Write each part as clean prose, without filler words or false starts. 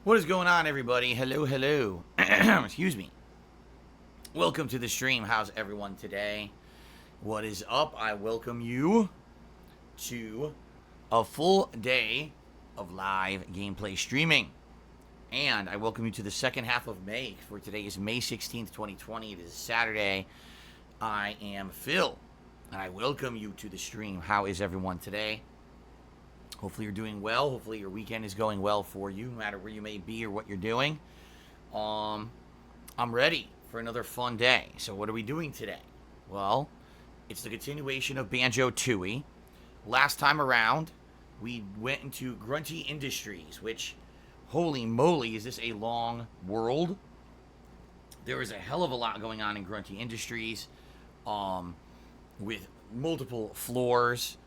What is going on, everybody? Hello, hello. Excuse me. Welcome to the stream. How's everyone today? What is up? I welcome you to a full day of live gameplay streaming. And I welcome you to the second half of May, for today is May 16th, 2020. It is Saturday. I am Phil, and I welcome you to the stream. How is everyone today? Hopefully you're doing well. Hopefully your weekend is going well for you, no matter where you may be or what you're doing. I'm ready for another fun day. So what are we doing today? Well, it's the continuation of Banjo-Tooie. Last time around, we went into Grunty Industries, which, holy moly, is this a long world? There is a hell of a lot going on in Grunty Industries, with multiple floors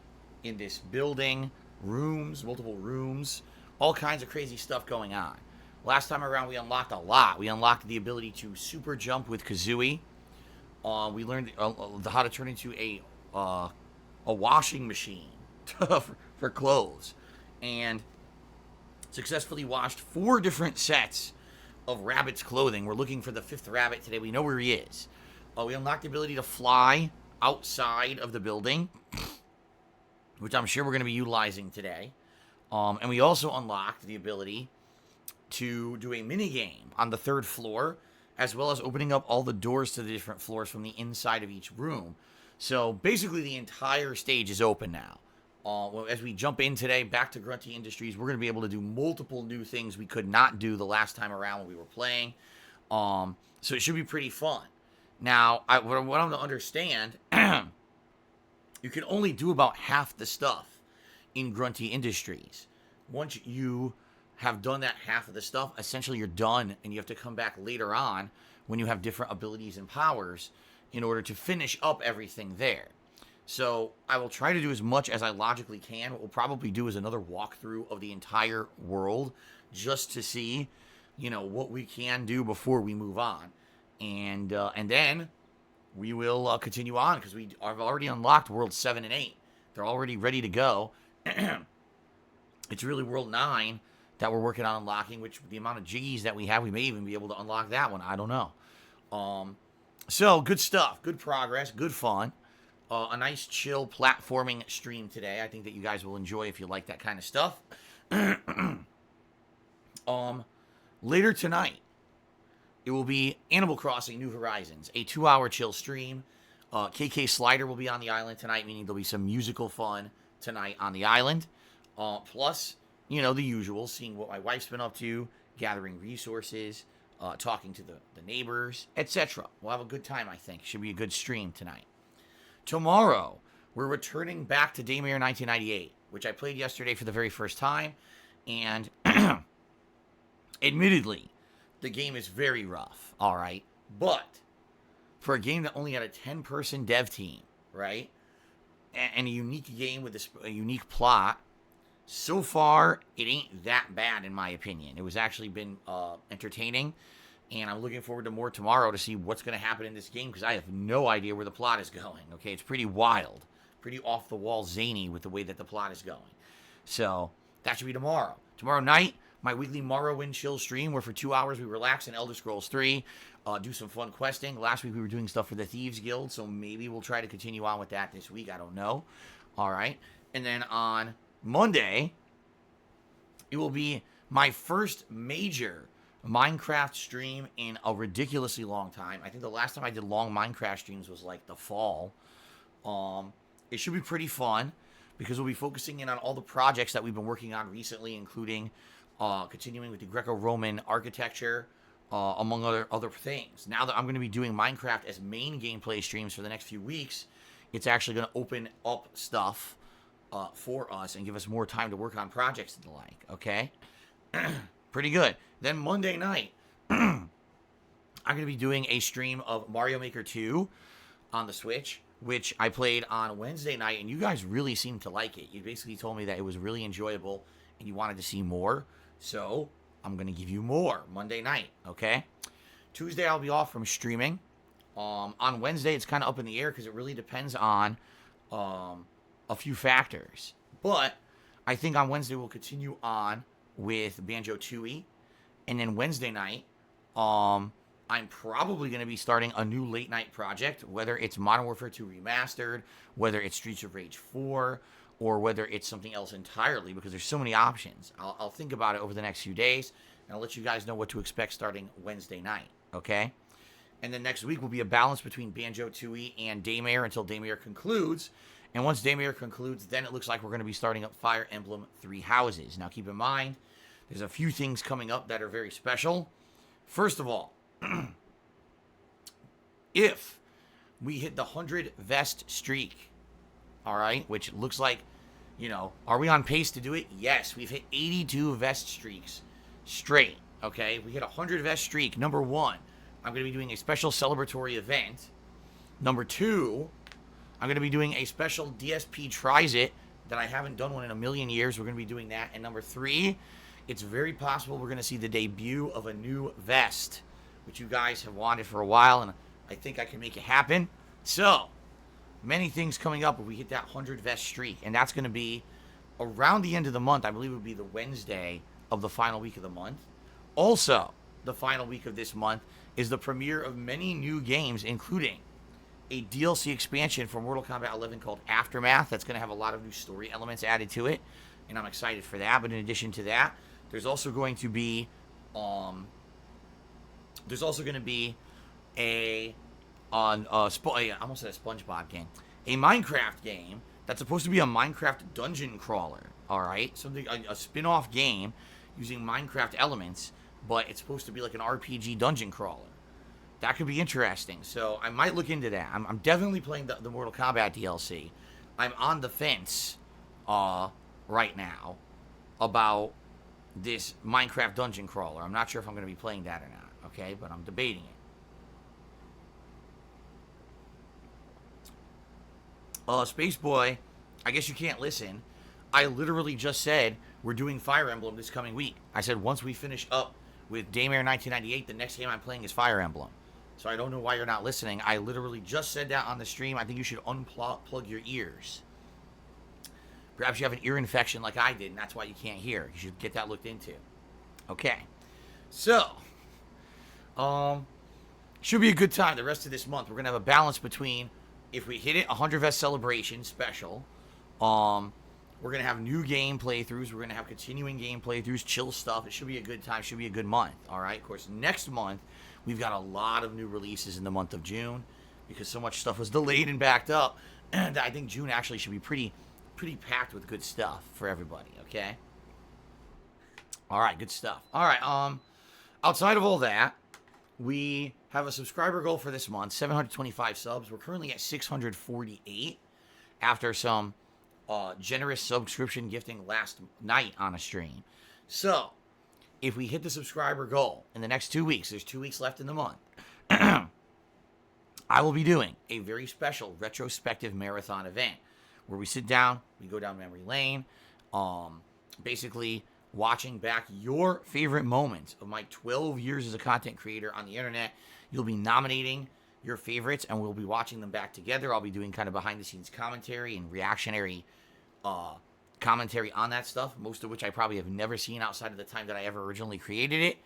in this building, multiple rooms, all kinds of crazy stuff going on. Last time around, we unlocked a lot. We unlocked the ability to super jump with Kazooie. We learned how to turn into a washing machine for clothes, and successfully washed 4 different sets of Rabbit's clothing. We're looking for the 5th Rabbit today. We know where he is. We unlocked the ability to fly outside of the building, which I'm sure we're going to be utilizing today. And we also unlocked the ability to do a mini game on the 3rd floor, as well as opening up all the doors to the different floors from the inside of each room. So basically the entire stage is open now. As we jump in today, back to Grunty Industries, we're going to be able to do multiple new things we could not do the last time around when we were playing. So it should be pretty fun. Now, what I'm to understand, you can only do about half the stuff in Grunty Industries. Once you have done that half of the stuff, essentially you're done, and you have to come back later on when you have different abilities and powers in order to finish up everything there. So I will try to do as much as I logically can. What we'll probably do is another walkthrough of the entire world, just to see, what we can do before we move on. And then we will continue on, because we have already unlocked World 7 and 8. They're already ready to go. It's really World 9 that we're working on unlocking, which the amount of jiggies that we have, we may even be able to unlock that one. I don't know. So, good stuff. Good progress. Good fun. A nice, chill, platforming stream today. I think that you guys will enjoy if you like that kind of stuff. Later tonight, it will be Animal Crossing New Horizons, a 2-hour chill stream. KK Slider will be on the island tonight, meaning there'll be some musical fun tonight on the island. Plus, the usual, seeing what my wife's been up to, gathering resources, talking to the neighbors, etc. We'll have a good time, I think. Should be a good stream tonight. Tomorrow, we're returning back to Daymare 1998, which I played yesterday for the very first time, and admittedly, the game is very rough, all right? But for a game that only had a 10-person dev team, right, and a unique game with a unique plot, so far, it ain't that bad, in my opinion. It was actually been entertaining, and I'm looking forward to more tomorrow to see what's going to happen in this game, because I have no idea where the plot is going, okay? It's pretty wild, pretty off-the-wall zany with the way that the plot is going. So, that should be tomorrow. Tomorrow night, my weekly Morrowind chill stream, where for 2 hours we relax in Elder Scrolls 3, do some fun questing. Last week we were doing stuff for the Thieves Guild, so maybe we'll try to continue on with that this week. I don't know. All right. And then on Monday, it will be my first major Minecraft stream in a ridiculously long time. I think the last time I did long Minecraft streams was like the fall. It should be pretty fun, because we'll be focusing in on all the projects that we've been working on recently, including continuing with the Greco-Roman architecture, among other things. Now that I'm going to be doing Minecraft as main gameplay streams for the next few weeks, it's actually going to open up stuff for us and give us more time to work on projects and the like, okay? Pretty good. Then Monday night, I'm going to be doing a stream of Mario Maker 2 on the Switch, which I played on Wednesday night, and you guys really seemed to like it. You basically told me that it was really enjoyable and you wanted to see more, so I'm going to give you more Monday night, okay? Tuesday, I'll be off from streaming. On Wednesday, it's kind of up in the air because it really depends on a few factors. But I think on Wednesday, we'll continue on with Banjo-Tooie And then Wednesday night, I'm probably going to be starting a new late night project, whether it's Modern Warfare 2 Remastered, whether it's Streets of Rage 4, or whether it's something else entirely, because there's so many options. I'll think about it over the next few days, and I'll let you guys know what to expect starting Wednesday night, okay? And then next week will be a balance between Banjo-Tooie and Daymare until Daymare concludes. And once Daymare concludes, then it looks like we're going to be starting up Fire Emblem Three Houses. Now keep in mind, there's a few things coming up that are very special. First of all, if we hit the 100 vest streak, all right, which looks like, are we on pace to do it? Yes, we've hit 82 vest streaks straight, okay? We hit a 100 vest streak. Number one, I'm going to be doing a special celebratory event. Number two, I'm going to be doing a special DSP Tries It that I haven't done one in a million years. We're going to be doing that. And number three, it's very possible we're going to see the debut of a new vest, which you guys have wanted for a while, and I think I can make it happen. So, many things coming up if we hit that 100 vest streak, and that's going to be around the end of the month. I believe it would be the Wednesday of the final week of the month. Also, the final week of this month is the premiere of many new games, including a DLC expansion for Mortal Kombat 11 called Aftermath. That's going to have a lot of new story elements added to it, and I'm excited for that. But in addition to that, there's also going to be a I almost said a SpongeBob game, a Minecraft game that's supposed to be a Minecraft dungeon crawler. All right, something a spin-off game using Minecraft elements, but it's supposed to be like an RPG dungeon crawler. That could be interesting. So I might look into that. I'm definitely playing the Mortal Kombat DLC. I'm on the fence right now about this Minecraft dungeon crawler. I'm not sure if I'm going to be playing that or not, okay? But I'm debating it. Space Boy, I guess you can't listen. I literally just said we're doing Fire Emblem this coming week. I said once we finish up with Daymare 1998, the next game I'm playing is Fire Emblem. So I don't know why you're not listening. I literally just said that on the stream. I think you should unplug your ears. Perhaps you have an ear infection like I did, and that's why you can't hear. You should get that looked into. Okay. So, should be a good time the rest of this month. We're going to have a balance between, if we hit it, 100 Vest Celebration special. We're going to have new game playthroughs. We're going to have continuing game playthroughs, chill stuff. It should be a good time. Should be a good month. All right. Of course, next month, we've got a lot of new releases in the month of June because so much stuff was delayed and backed up. And I think June actually should be pretty packed with good stuff for everybody. Okay. All right. Good stuff. All right. Outside of all that, we have a subscriber goal for this month, 725 subs. We're currently at 648 after some generous subscription gifting last night on a stream. So, if we hit the subscriber goal in the next 2 weeks, there's 2 weeks left in the month, I will be doing a very special retrospective marathon event where we sit down, we go down memory lane, basically watching back your favorite moments of my 12 years as a content creator on the internet. You'll be nominating your favorites, and we'll be watching them back together. I'll be doing kind of behind-the-scenes commentary and reactionary commentary on that stuff, most of which I probably have never seen outside of the time that I ever originally created it.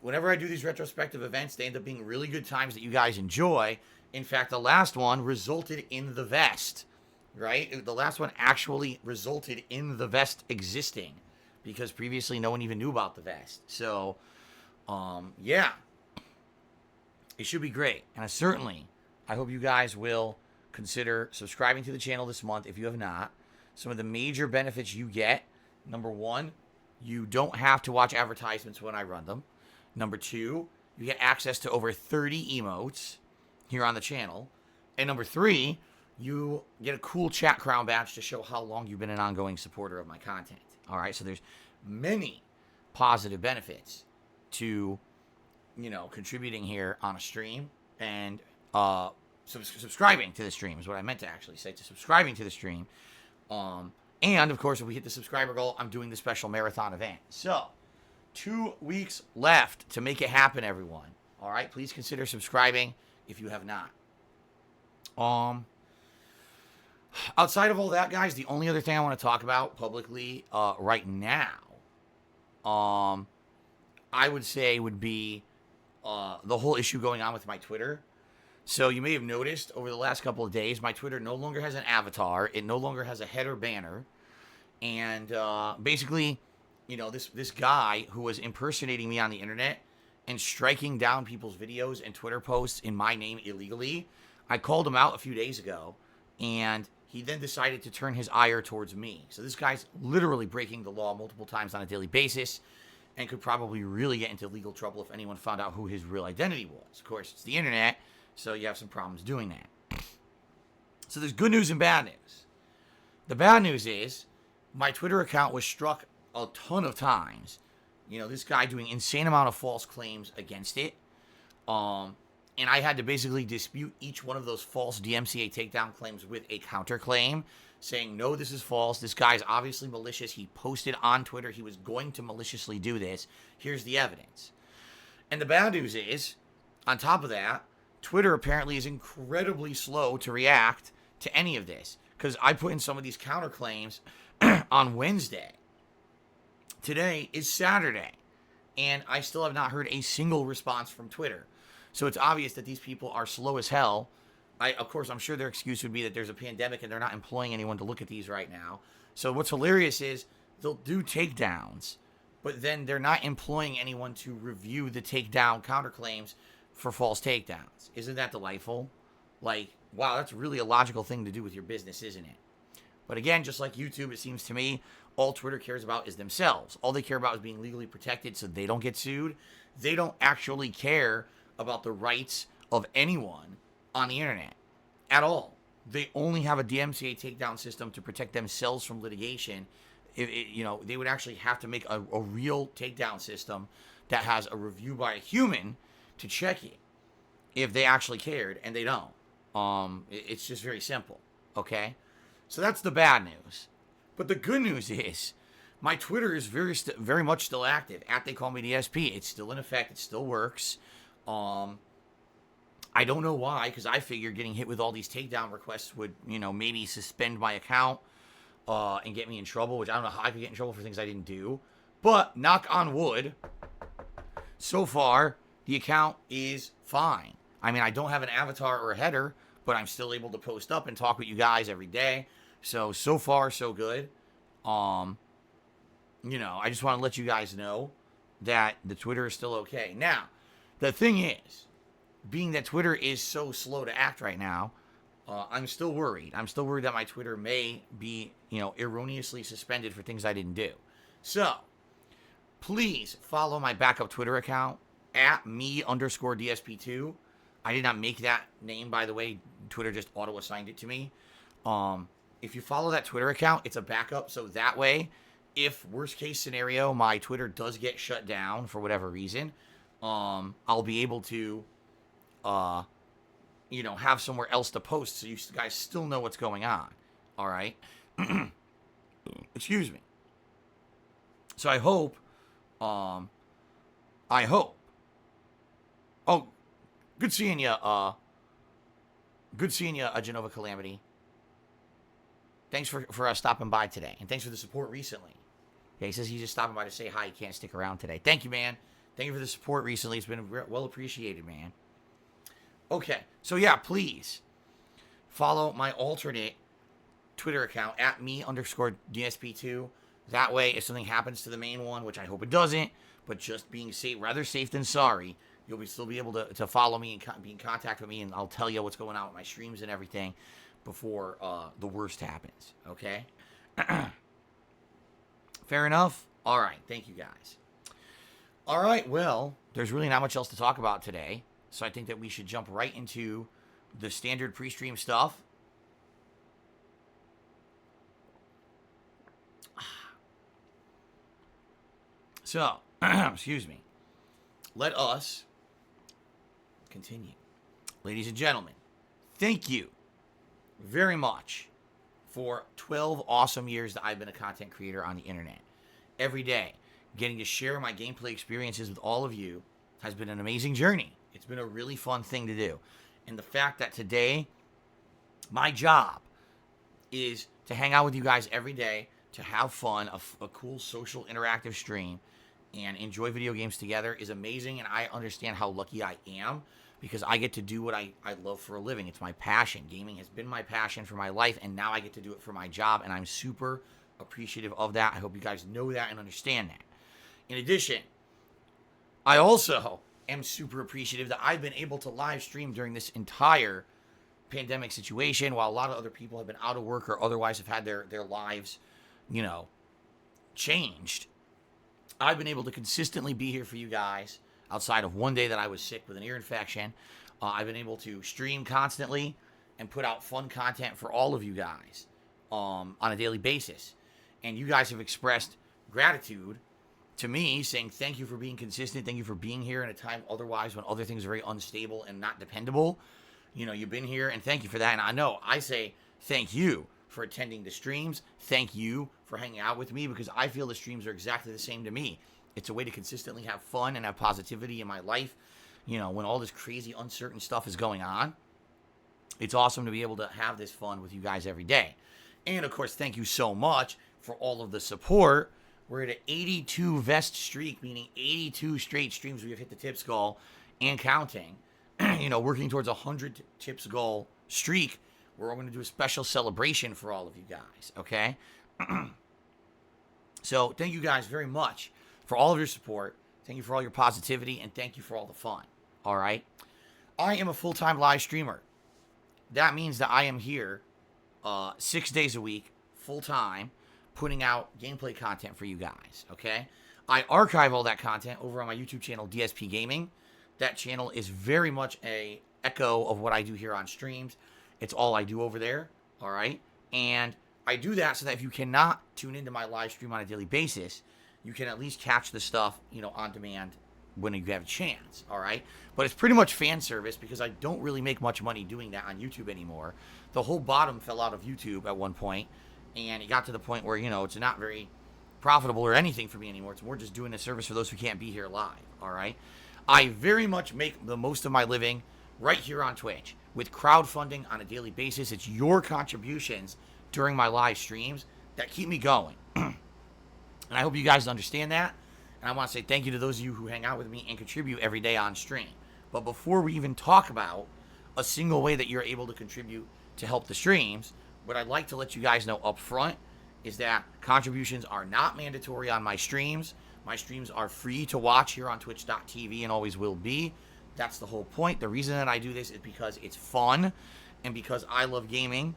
Whenever I do these retrospective events, they end up being really good times that you guys enjoy. In fact, the last one resulted in the vest, right? The last one actually resulted in the vest existing because previously no one even knew about the vest. So, yeah. It should be great. And I hope you guys will consider subscribing to the channel this month if you have not. Some of the major benefits you get: number one, you don't have to watch advertisements when I run them. Number two, you get access to over 30 emotes here on the channel. And number three, you get a cool chat crown badge to show how long you've been an ongoing supporter of my content. All right, so there's many positive benefits to, contributing here on a stream and subscribing to the stream is what I meant to actually say, to subscribing to the stream. And, of course, if we hit the subscriber goal, I'm doing the special marathon event. So, 2 weeks left to make it happen, everyone. All right? Please consider subscribing if you have not. Outside of all that, guys, the only other thing I want to talk about publicly right now, I I would say would be the whole issue going on with my Twitter. So you may have noticed over the last couple of days, my Twitter no longer has an avatar. It no longer has a header banner. And basically, this guy who was impersonating me on the internet and striking down people's videos and Twitter posts in my name illegally, I called him out a few days ago, and he then decided to turn his ire towards me. So this guy's literally breaking the law multiple times on a daily basis and could probably really get into legal trouble if anyone found out who his real identity was. Of course, it's the internet, so you have some problems doing that. So there's good news and bad news. The bad news is my Twitter account was struck a ton of times. This guy doing insane amount of false claims against it. And I had to basically dispute each one of those false DMCA takedown claims with a counterclaim saying, no, this is false. This guy's obviously malicious. He posted on Twitter he was going to maliciously do this. Here's the evidence. And the bad news is, on top of that, Twitter apparently is incredibly slow to react to any of this. Because I put in some of these counterclaims on Wednesday. Today is Saturday. And I still have not heard a single response from Twitter. So it's obvious that these people are slow as hell. Of course, I'm sure their excuse would be that there's a pandemic and they're not employing anyone to look at these right now. So what's hilarious is they'll do takedowns, but then they're not employing anyone to review the takedown counterclaims for false takedowns. Isn't that delightful? Like, wow, that's really a logical thing to do with your business, isn't it? But again, just like YouTube, it seems to me, all Twitter cares about is themselves. All they care about is being legally protected so they don't get sued. They don't actually care about the rights of anyone on the internet at all. They only have a DMCA takedown system to protect themselves from litigation. They would actually have to make a real takedown system that has a review by a human to check it if they actually cared, and they don't. It's just very simple, okay? So that's the bad news. But the good news is my Twitter is very much still active. They call me DSP. It's still in effect. It still works. I don't know why, because I figured getting hit with all these takedown requests would, maybe suspend my account and get me in trouble, which I don't know how I could get in trouble for things I didn't do. But, knock on wood, so far, the account is fine. I mean, I don't have an avatar or a header, but I'm still able to post up and talk with you guys every day. So far, so good. I just want to let you guys know that the Twitter is still okay. Now, the thing is, being that Twitter is so slow to act right now, I'm still worried. I'm still worried that my Twitter may be, erroneously suspended for things I didn't do. So, please follow my backup Twitter account @me_DSP2. I did not make that name, by the way. Twitter just auto-assigned it to me. If you follow that Twitter account, it's a backup. So that way, if worst case scenario, my Twitter does get shut down for whatever reason, I'll be able to, have somewhere else to post so you guys still know what's going on. All right? Excuse me. So I hope. Oh, good seeing you. Good seeing you, Genova Calamity. Thanks for stopping by today, and thanks for the support recently. Yeah, he says he's just stopping by to say hi. He can't stick around today. Thank you, man. Thank you for the support recently. It's been well appreciated, man. Okay, so yeah, please follow my alternate Twitter account @me_DSP2. That way, if something happens to the main one, which I hope it doesn't, but just being safe, rather safe than sorry, you'll still be able to follow me and be in contact with me, and I'll tell you what's going on with my streams and everything before the worst happens, okay? Fair enough? All right, thank you, guys. All right, well, there's really not much else to talk about today, so I think that we should jump right into the standard pre-stream stuff. So, excuse me. Let us continue. Ladies and gentlemen, thank you very much for 12 awesome years that I've been a content creator on the internet. Every day, getting to share my gameplay experiences with all of you has been an amazing journey. It's been a really fun thing to do. And the fact that today, my job is to hang out with you guys every day, to have fun, a cool social interactive stream, and enjoy video games together is amazing, and I understand how lucky I am because I get to do what I love for a living. It's my passion. Gaming has been my passion for my life, and now I get to do it for my job, and I'm super appreciative of that. I hope you guys know that and understand that. In addition, I also am super appreciative that I've been able to live stream during this entire pandemic situation while a lot of other people have been out of work or otherwise have had their lives, changed. I've been able to consistently be here for you guys outside of one day that I was sick with an ear infection. I've been able to stream constantly and put out fun content for all of you guys on a daily basis. And you guys have expressed gratitude to me, saying thank you for being consistent. Thank you for being here in a time otherwise when other things are very unstable and not dependable. You've been here, and thank you for that. And I know I say thank you for attending the streams. Thank you for hanging out with me because I feel the streams are exactly the same to me. It's a way to consistently have fun and have positivity in my life. When all this crazy, uncertain stuff is going on, it's awesome to be able to have this fun with you guys every day. And, of course, thank you so much for all of the support. We're at an 82 vest streak, meaning 82 straight streams we have hit the tips goal and counting. Working towards a 100 tips goal streak, where we're going to do a special celebration for all of you guys, okay? So thank you guys very much for all of your support. Thank you for all your positivity, and thank you for all the fun, all right? I am a full-time live streamer. That means that I am here 6 days a week, full-time, putting out gameplay content for you guys, okay? I archive all that content over on my YouTube channel, DSPGaming. That channel is very much a echo of what I do here on streams. It's all I do over there, all right? And I do that so that if you cannot tune into my live stream on a daily basis, you can at least catch the stuff, on demand when you have a chance, all right? But it's pretty much fan service because I don't really make much money doing that on YouTube anymore. The whole bottom fell out of YouTube at one point, and it got to the point where, it's not very profitable or anything for me anymore. It's more just doing a service for those who can't be here live, all right? I very much make the most of my living right here on Twitch with crowdfunding on a daily basis. It's your contributions during my live streams that keep me going. And I hope you guys understand that. And I want to say thank you to those of you who hang out with me and contribute every day on stream. But before we even talk about a single way that you're able to contribute to help the streams, what I'd like to let you guys know up front is that contributions are not mandatory on my streams. My streams are free to watch here on twitch.tv and always will be. That's the whole point. The reason that I do this is because it's fun and because I love gaming,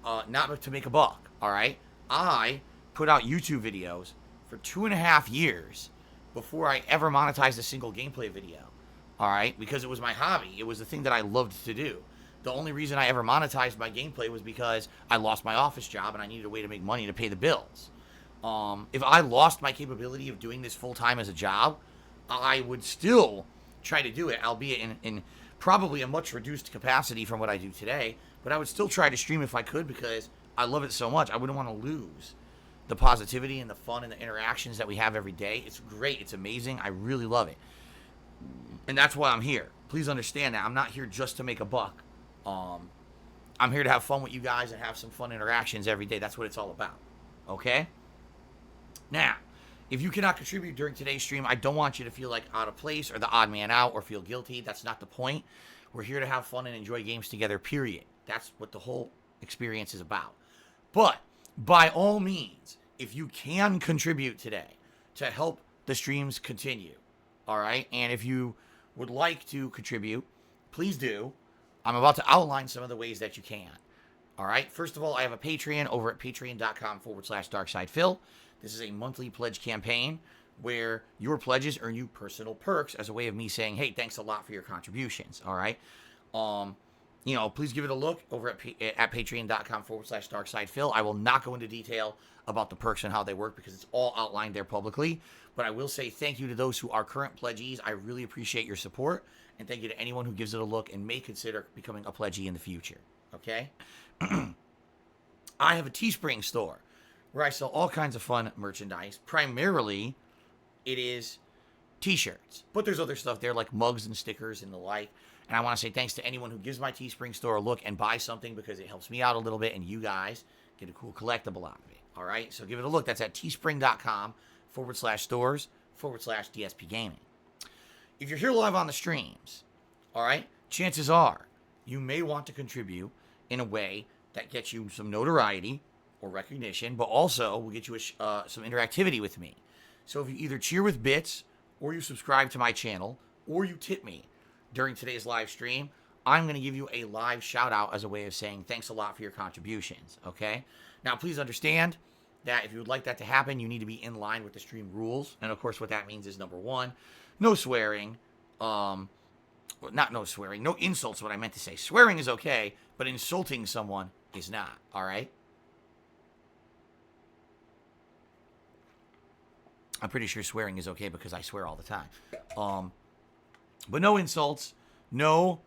not to make a buck, all right? I put out YouTube videos for 2.5 years before I ever monetized a single gameplay video, all right? Because it was my hobby. It was the thing that I loved to do. The only reason I ever monetized my gameplay was because I lost my office job and I needed a way to make money to pay the bills. If I lost my capability of doing this full-time as a job, I would still try to do it, albeit in probably a much reduced capacity from what I do today, but I would still try to stream if I could because I love it so much. I wouldn't want to lose the positivity and the fun and the interactions that we have every day. It's great. It's amazing. I really love it. And that's why I'm here. Please understand that. I'm not here just to make a buck. I'm here to have fun with you guys and have some fun interactions every day. That's what it's all about. Okay? Now, if you cannot contribute during today's stream, I don't want you to feel like out of place or the odd man out or feel guilty. That's not the point. We're here to have fun and enjoy games together, period. That's what the whole experience is about. But by all means, if you can contribute today to help the streams continue, all right? And if you would like to contribute, please do. I'm about to outline some of the ways that you can. All right? First of all, I have a Patreon over at patreon.com/DarkSidePhil. This is a monthly pledge campaign where your pledges earn you personal perks as a way of me saying, hey, thanks a lot for your contributions. All right? Please give it a look over at patreon.com/DarkSidePhil. I will not go into detail about the perks and how they work because it's all outlined there publicly. But I will say thank you to those who are current pledgees. I really appreciate your support. And thank you to anyone who gives it a look and may consider becoming a pledgee in the future. Okay? I have a Teespring store where I sell all kinds of fun merchandise. Primarily, it is t-shirts. But there's other stuff there like mugs and stickers and the like. And I want to say thanks to anyone who gives my Teespring store a look and buys something because it helps me out a little bit and you guys get a cool collectible out of it. All right? So give it a look. That's at teespring.com/stores/. DSPGaming. If you're here live on the streams, all right, chances are you may want to contribute in a way that gets you some notoriety or recognition, but also will get you some interactivity with me. So if you either cheer with bits, or you subscribe to my channel, or you tip me during today's live stream, I'm going to give you a live shout out as a way of saying thanks a lot for your contributions, okay? Now, please understand that if you would like that to happen, you need to be in line with the stream rules. And of course, what that means is number one, no swearing. Not no swearing, no insults, what I meant to say. Swearing is okay, but insulting someone is not, all right? I'm pretty sure swearing is okay because I swear all the time. But no insults, no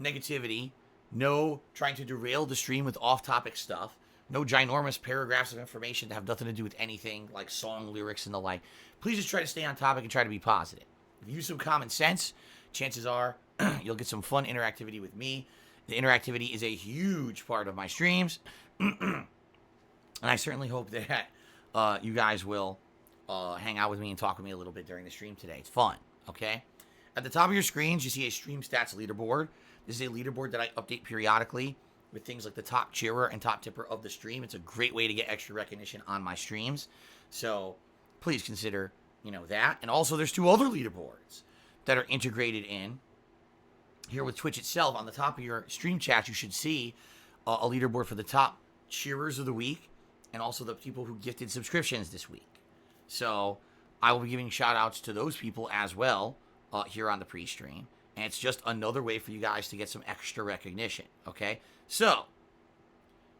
negativity, no trying to derail the stream with off-topic stuff, no ginormous paragraphs of information that have nothing to do with anything like song lyrics and the like. Please just try to stay on topic and try to be positive. If you use some common sense, chances are you'll get some fun interactivity with me. The interactivity is a huge part of my streams. And I certainly hope that you guys will hang out with me and talk with me a little bit during the stream today. It's fun, okay? At the top of your screens, you see a stream stats leaderboard. This is a leaderboard that I update periodically with things like the top cheerer and top tipper of the stream. It's a great way to get extra recognition on my streams. So please consider, that. And also there's two other leaderboards that are integrated in here with Twitch itself. On the top of your stream chat, you should see a leaderboard for the top cheerers of the week and also the people who gifted subscriptions this week. So I will be giving shout outs to those people as well here on the pre-stream. And it's just another way for you guys to get some extra recognition, okay? So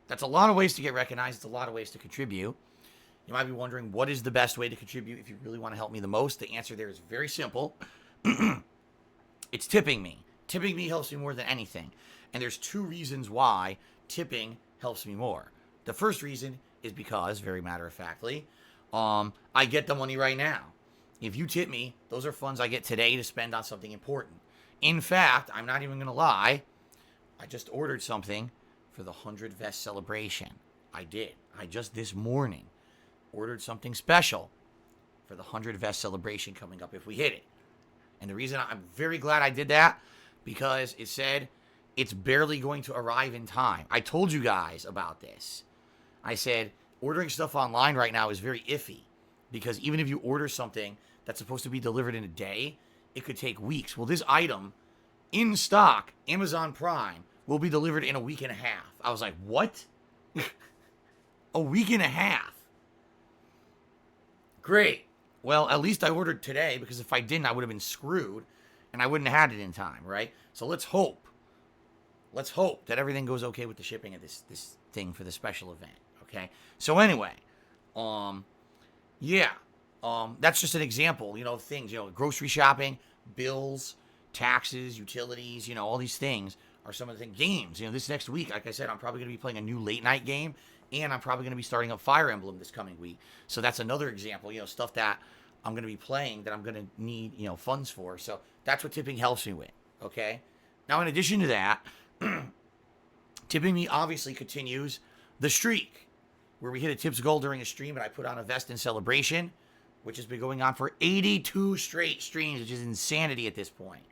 that's a lot of ways to get recognized. It's a lot of ways to contribute. You might be wondering, what is the best way to contribute if you really want to help me the most? The answer there is very simple. It's tipping me. Tipping me helps me more than anything. And there's two reasons why tipping helps me more. The first reason is because, very matter-of-factly, I get the money right now. If you tip me, those are funds I get today to spend on something important. In fact, I'm not even going to lie, I just ordered something for the 100 Vest celebration. I did. I just this morning ordered something special for the 100 Vest celebration coming up if we hit it. And the reason I'm very glad I did that, because it said it's barely going to arrive in time. I told you guys about this. I said ordering stuff online right now is very iffy, because even if you order something that's supposed to be delivered in a day, it could take weeks. Well, this item in stock, Amazon Prime, will be delivered in a week and a half. I was like, what? A week and a half? Great. Well, at least I ordered today, because if I didn't, I would have been screwed, and I wouldn't have had it in time, right? So let's hope. Let's hope that everything goes okay with the shipping of this thing for the special event, okay? So anyway, that's just an example, of things, grocery shopping, bills, taxes, utilities, all these things are some of the things. Games, this next week, like I said, I'm probably going to be playing a new late night game, and I'm probably going to be starting up Fire Emblem this coming week. So that's another example, stuff that I'm going to be playing that I'm going to need, funds for. So that's what tipping helps me with, okay? Now, in addition to that, tipping me obviously continues the streak where we hit a tips goal during a stream and I put on a vest in celebration, which has been going on for 82 straight streams, which is insanity at this point,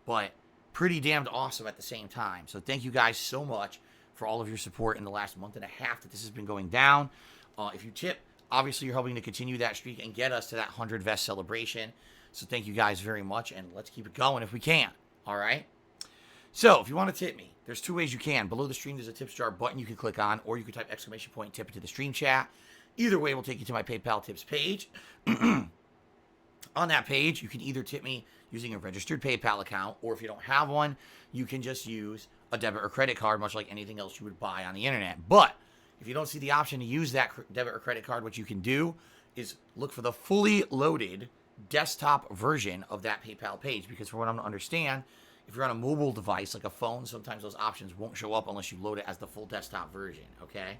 but pretty damned awesome at the same time. So thank you guys so much for all of your support in the last month and a half that this has been going down. If you tip, obviously you're helping to continue that streak and get us to that 100 Vest celebration. So thank you guys very much, and let's keep it going if we can, all right? So if you want to tip me, there's two ways you can. Below the stream, there's a tips jar button you can click on, or you can type ! Tip into the stream chat. Either way will take you to my PayPal tips page. On that page, you can either tip me using a registered PayPal account, or if you don't have one, you can just use a debit or credit card, much like anything else you would buy on the internet. But if you don't see the option to use that debit or credit card, what you can do is look for the fully loaded desktop version of that PayPal page, because from what I'm to understand, if you're on a mobile device like a phone, sometimes those options won't show up unless you load it as the full desktop version, okay?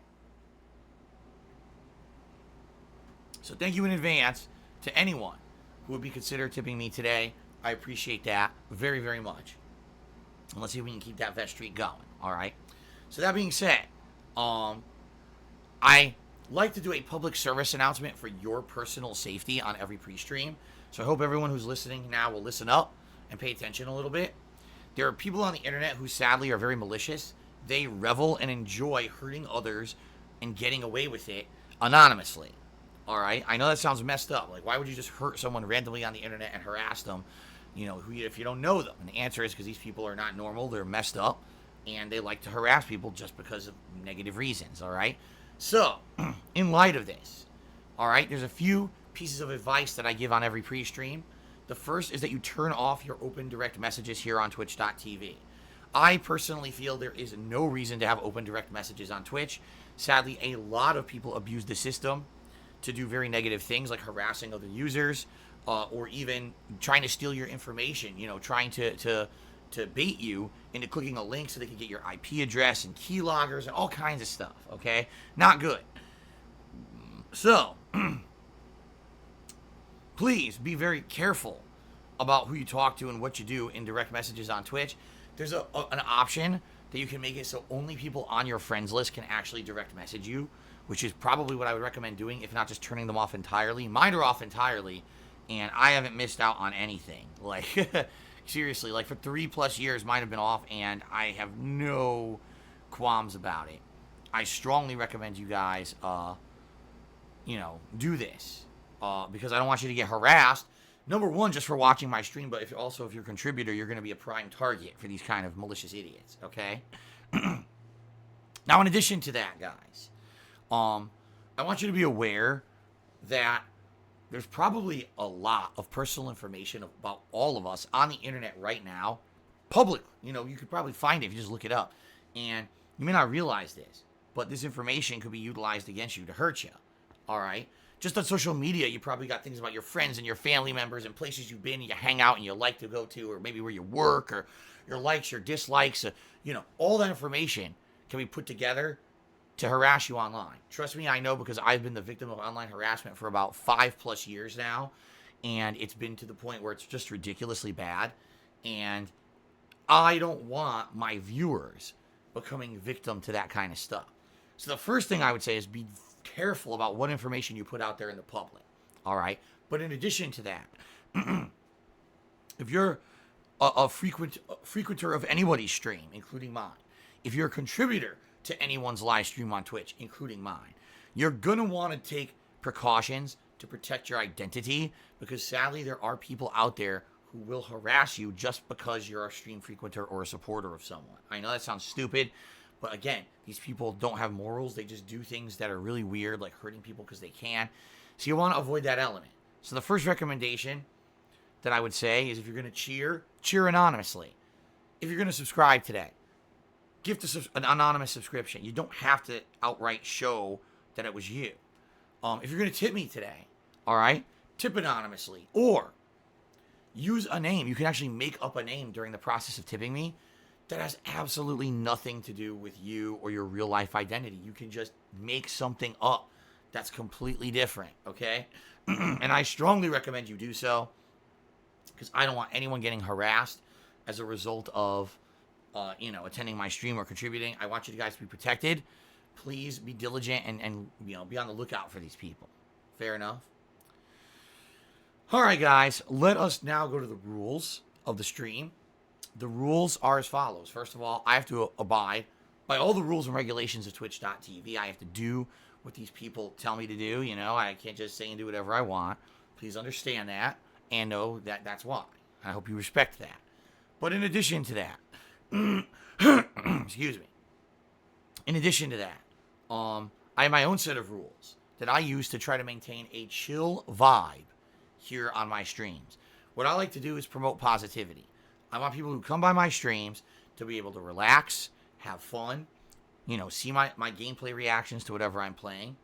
So thank you in advance to anyone who would be considered tipping me today. I appreciate that very, very much. And let's see if we can keep that vet streak going, all right? So that being said, I like to do a public service announcement for your personal safety on every pre-stream. So I hope everyone who's listening now will listen up and pay attention a little bit. There are people on the internet who sadly are very malicious. They revel and enjoy hurting others and getting away with it anonymously. All right? I know that sounds messed up. Like, why would you just hurt someone randomly on the internet and harass them, if you don't know them? And the answer is because these people are not normal. They're messed up, and they like to harass people just because of negative reasons. All right? So, in light of this, all right, there's a few pieces of advice that I give on every pre-stream. The first is that you turn off your open direct messages here on twitch.tv. I personally feel there is no reason to have open direct messages on Twitch. Sadly, a lot of people abuse the system to do very negative things like harassing other users or even trying to steal your information, trying to bait you into clicking a link so they can get your IP address and keyloggers and all kinds of stuff, okay? Not good. So, please be very careful about who you talk to and what you do in direct messages on Twitch. There's an option that you can make it so only people on your friends list can actually direct message you, which is probably what I would recommend doing, if not just turning them off entirely. Mine are off entirely, and I haven't missed out on anything. Like, seriously, like for 3+ years, mine have been off, and I have no qualms about it. I strongly recommend you guys, do this. Because I don't want you to get harassed. Number one, just for watching my stream, but if you're a contributor, you're going to be a prime target for these kind of malicious idiots, okay? Now, in addition to that, guys, I want you to be aware that there's probably a lot of personal information about all of us on the internet right now, public. You could probably find it if you just look it up. And you may not realize this, but this information could be utilized against you to hurt you, all right? Just on social media, you probably got things about your friends and your family members and places you've been and you hang out and you like to go to, or maybe where you work, or your likes, your dislikes. All that information can be put together to harass you online. Trust me, I know, because I've been the victim of online harassment for about 5+ years now, and it's been to the point where it's just ridiculously bad, and I don't want my viewers becoming victim to that kind of stuff. So the first thing I would say is be careful about what information you put out there in the public, all right? But in addition to that, if you're a frequenter of anybody's stream, including mine, if you're a contributor to anyone's live stream on Twitch, including mine, you're going to want to take precautions to protect your identity, because sadly there are people out there who will harass you just because you're a stream frequenter or a supporter of someone. I know that sounds stupid, but again, these people don't have morals. They just do things that are really weird, like hurting people because they can. So you want to avoid that element. So the first recommendation that I would say is, if you're going to cheer anonymously. If you're going to subscribe today, gift an anonymous subscription. You don't have to outright show that it was you. If you're going to tip me today, all right, tip anonymously. Or use a name. You can actually make up a name during the process of tipping me that has absolutely nothing to do with you or your real life identity. You can just make something up that's completely different, okay? And I strongly recommend you do so, because I don't want anyone getting harassed as a result of, attending my stream or contributing. I want you guys to be protected. Please be diligent and be on the lookout for these people. Fair enough? All right, guys, let us now go to the rules of the stream. The rules are as follows. First of all, I have to abide by all the rules and regulations of twitch.tv. I have to do what these people tell me to do. I can't just say and do whatever I want. Please understand that and know that that's why. I hope you respect that. But in addition to that, excuse me. In addition to that, I have my own set of rules that I use to try to maintain a chill vibe here on my streams. What I like to do is promote positivity. I want people who come by my streams to be able to relax, have fun, see my gameplay reactions to whatever I'm playing,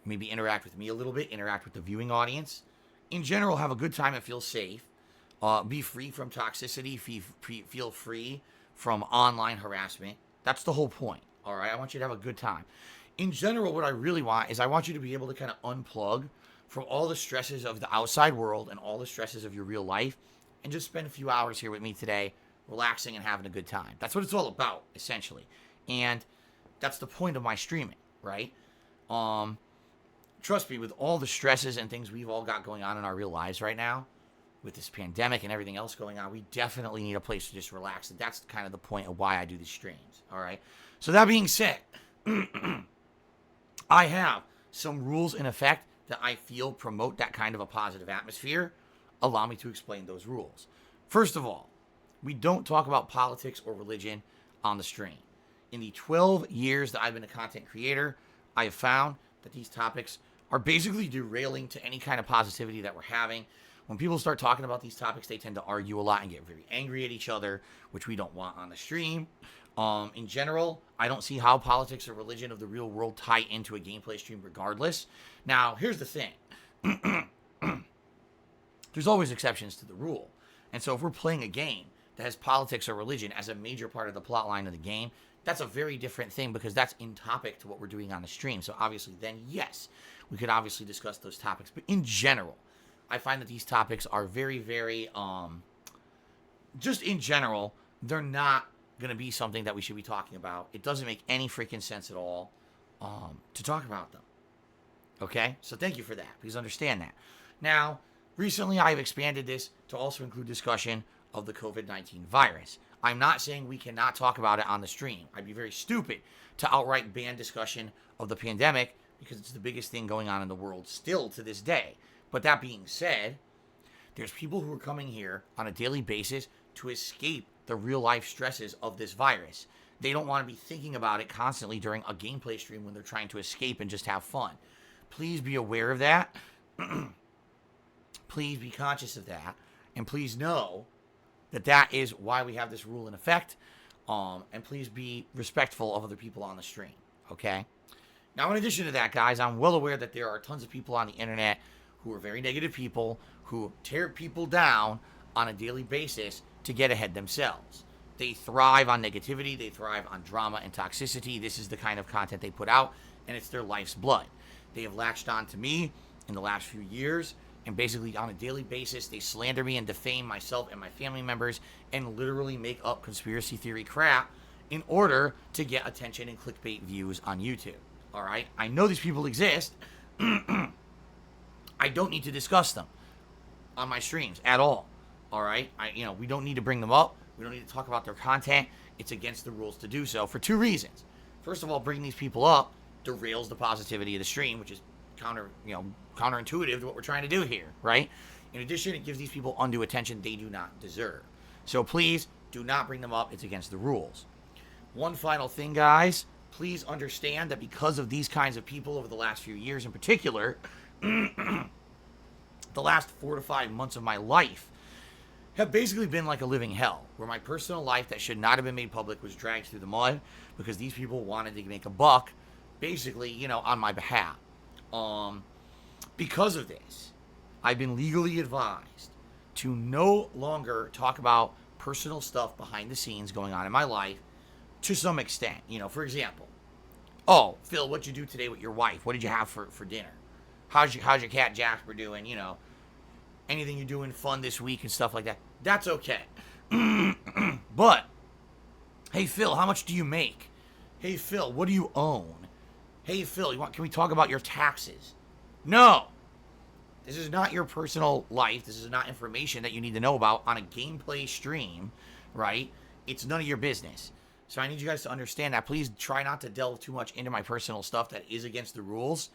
maybe interact with me a little bit, interact with the viewing audience. In general, have a good time and feel safe. Be free from toxicity, feel free from online harassment. That's the whole point, all right? I want you to have a good time. In general, what I really want is I want you to be able to kind of unplug from all the stresses of the outside world and all the stresses of your real life, and just spend a few hours here with me today, relaxing and having a good time. That's what it's all about, essentially. And that's the point of my streaming, right? trust me, with all the stresses and things we've all got going on in our real lives right now, with this pandemic and everything else going on, we definitely need a place to just relax. And that's kind of the point of why I do these streams. All right. So that being said, I have some rules in effect that I feel promote that kind of a positive atmosphere. Allow me to explain those rules. First of all, we don't talk about politics or religion on the stream. In the 12 years that I've been a content creator, I have found that these topics are basically derailing to any kind of positivity that we're having. When people start talking about these topics, they tend to argue a lot and get very angry at each other, which we don't want on the stream. In general, I don't see how politics or religion of the real world tie into a gameplay stream regardless. Now, here's the thing. There's always exceptions to the rule. And so if we're playing a game that has politics or religion as a major part of the plot line of the game, that's a very different thing because that's in topic to what we're doing on the stream. So obviously then, yes, we could obviously discuss those topics. But in general, I find that these topics are very, very, just in general, they're not going to be something that we should be talking about. It doesn't make any freaking sense at all to talk about them. Okay? So thank you for that. Please understand that. Now, recently I've expanded this to also include discussion of the COVID-19 virus. I'm not saying we cannot talk about it on the stream. I'd be very stupid to outright ban discussion of the pandemic because it's the biggest thing going on in the world still to this day. But that being said, there's people who are coming here on a daily basis to escape the real life stresses of this virus. They don't want to be thinking about it constantly during a gameplay stream when they're trying to escape and just have fun. Please be aware of that. Please be conscious of that. And please know that that is why we have this rule in effect. And please be respectful of other people on the stream. Okay? Now, in addition to that, guys, I'm well aware that there are tons of people on the internet who are very negative people who tear people down on a daily basis to get ahead themselves. They thrive on negativity. They thrive on drama and toxicity. This is the kind of content they put out, and it's their life's blood. They have latched on to me in the last few years, and basically on a daily basis, they slander me and defame myself and my family members and literally make up conspiracy theory crap in order to get attention and clickbait views on YouTube. All right? I know these people exist. I don't need to discuss them on my streams at all. All right? We don't need to bring them up. We don't need to talk about their content. It's against the rules to do so for two reasons. First of all, bringing these people up derails the positivity of the stream, which is counterintuitive to what we're trying to do here, right? In addition, it gives these people undue attention they do not deserve. So please do not bring them up. It's against the rules. One final thing, guys. Please understand that because of these kinds of people over the last few years in particular, the last 4 to 5 months of my life have basically been like a living hell, where my personal life that should not have been made public was dragged through the mud because these people wanted to make a buck, basically, on my behalf. Because of this, I've been legally advised to no longer talk about personal stuff behind the scenes going on in my life to some extent. For example, oh, Phil, what'd you do today with your wife? What did you have for dinner? How's your cat Jasper doing? Anything you're doing fun this week and stuff like that. That's okay. But, hey, Phil, how much do you make? Hey, Phil, what do you own? Hey, Phil, can we talk about your taxes? No. This is not your personal life. This is not information that you need to know about on a gameplay stream, right? It's none of your business. So I need you guys to understand that. Please try not to delve too much into my personal stuff that is against the rules.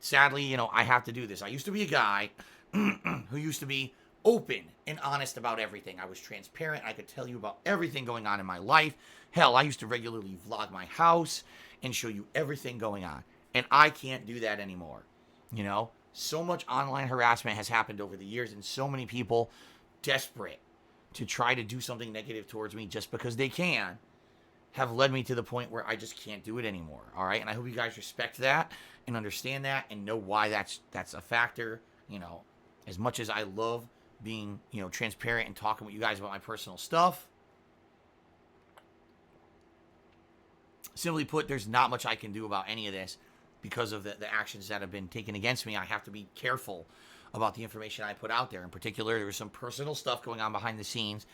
Sadly, I have to do this. I used to be a guy who used to be open and honest about everything. I was transparent. I could tell you about everything going on in my life. Hell, I used to regularly vlog my house and show you everything going on. And I can't do that anymore. So much online harassment has happened over the years, and so many people desperate to try to do something negative towards me just because they can have led me to the point where I just can't do it anymore. All right? And I hope you guys respect that and understand that and know why that's a factor. As much as I love being, transparent and talking with you guys about my personal stuff, simply put, there's not much I can do about any of this because of the actions that have been taken against me. I have to be careful about the information I put out there. In particular, there was some personal stuff going on behind the scenes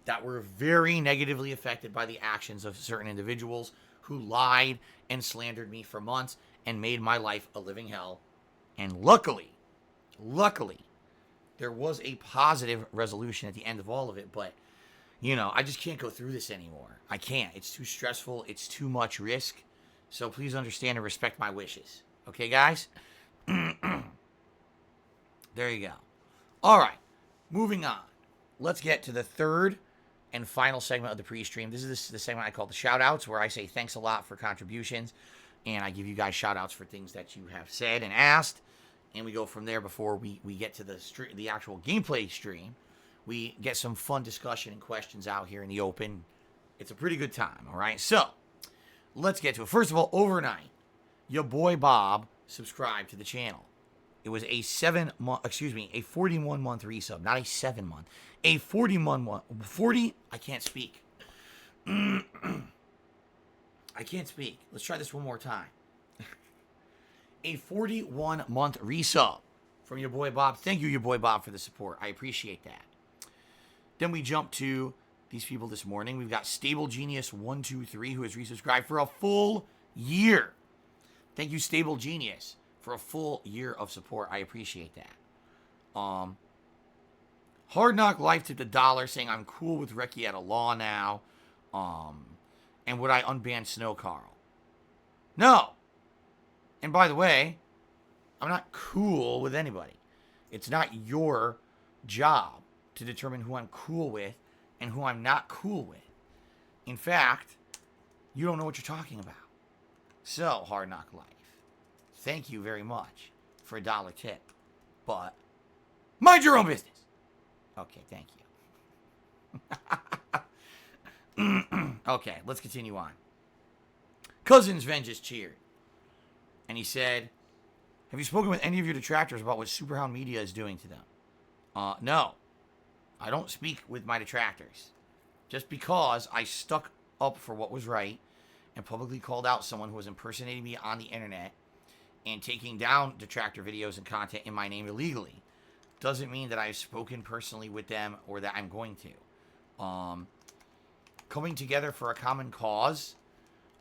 that were very negatively affected by the actions of certain individuals who lied and slandered me for months. and made my life a living hell. And luckily, there was a positive resolution at the end of all of it, but I just can't go through this anymore. I can't. It's too stressful. It's too much risk. So please understand and respect my wishes. Okay, guys? There you go. All right. Moving on. Let's get to the third and final segment of the pre-stream. This is the segment I call the Shoutouts, where I say thanks a lot for contributions, and I give you guys shoutouts for things that you have said and asked, and we go from there before we get to the actual gameplay stream. We get some fun discussion and questions out here in the open. It's a pretty good time, all right? So, let's get to it. First of all, overnight, your boy Bob subscribed to the channel. It was a 41-month resub, not a 7-month. A 40, I can't speak. I can't speak. Let's try this one more time. A 41-month resub from your boy Bob. Thank you, your boy Bob, for the support. I appreciate that. Then we jump to these people this morning. We've got Stable Genius 123, who has resubscribed for a full year. Thank you, Stable Genius, for a full year of support. I appreciate that. Hard Knock Life tipped $1 saying I'm cool with Recchietta Law now. And would I unban Snow Carl? No. And by the way, I'm not cool with anybody. It's not your job to determine who I'm cool with and who I'm not cool with. In fact, you don't know what you're talking about. So, Hard Knock Life, thank you very much for a $1 tip. But, mind your own business. Okay, thank you. Okay, let's continue on. Cousins Ven just cheered. And he said, have you spoken with any of your detractors about what Superhound Media is doing to them? No. I don't speak with my detractors. Just because I stuck up for what was right and publicly called out someone who was impersonating me on the internet and taking down detractor videos and content in my name illegally doesn't mean that I've spoken personally with them or that I'm going to. Coming together for a common cause,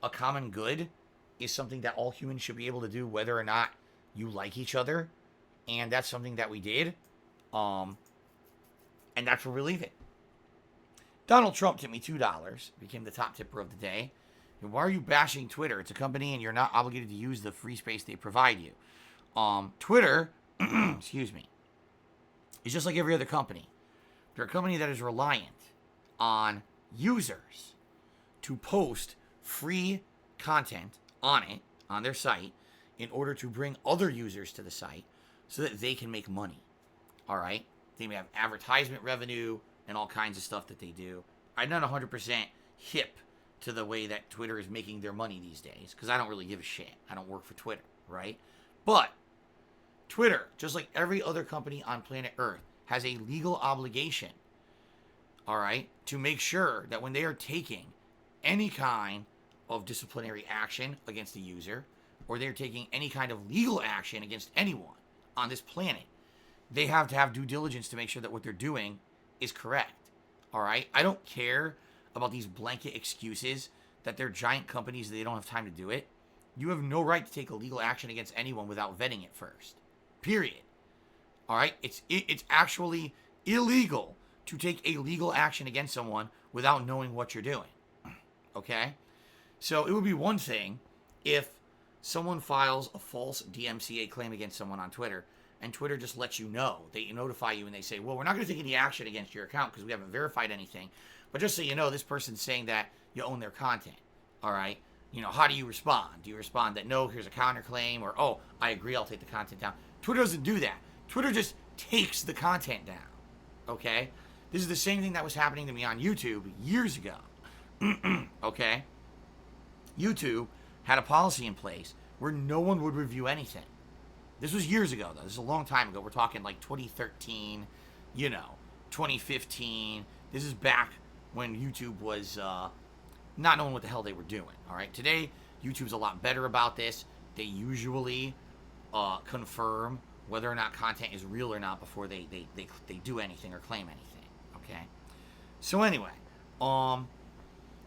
a common good, is something that all humans should be able to do, whether or not you like each other. And that's something that we did. And that's where we leave it. Donald Trump tipped me $2. Became the top tipper of the day. And why are you bashing Twitter? It's a company and you're not obligated to use the free space they provide you. Twitter, excuse me, is just like every other company. They're a company that is reliant on users to post free content on it, on their site, in order to bring other users to the site so that they can make money. All right? They may have advertisement revenue and all kinds of stuff that they do. I'm not 100% hip to the way that Twitter is making their money these days because I don't really give a shit. I don't work for Twitter, right? But Twitter, just like every other company on planet Earth, has a legal obligation, all right, to make sure that when they are taking any kind of disciplinary action against a user or they're taking any kind of legal action against anyone on this planet, they have to have due diligence to make sure that what they're doing is correct. All right? I don't care about these blanket excuses that they're giant companies that they don't have time to do it. You have no right to take a legal action against anyone without vetting it first. Period. All right? It's actually illegal to take a legal action against someone without knowing what you're doing. Okay? So it would be one thing if someone files a false DMCA claim against someone on Twitter and Twitter just lets you know. They notify you and they say, well, we're not going to take any action against your account because we haven't verified anything. But just so you know, this person's saying that you own their content. All right? How do you respond? Do you respond that, no, here's a counterclaim, or, oh, I agree, I'll take the content down? Twitter doesn't do that. Twitter just takes the content down. Okay? This is the same thing that was happening to me on YouTube years ago. Okay? YouTube had a policy in place where no one would review anything. This was years ago, though. This is a long time ago. We're talking like 2013, 2015. This is back when YouTube was not knowing what the hell they were doing, all right? Today, YouTube's a lot better about this. They usually confirm whether or not content is real or not before they do anything or claim anything, okay? So anyway,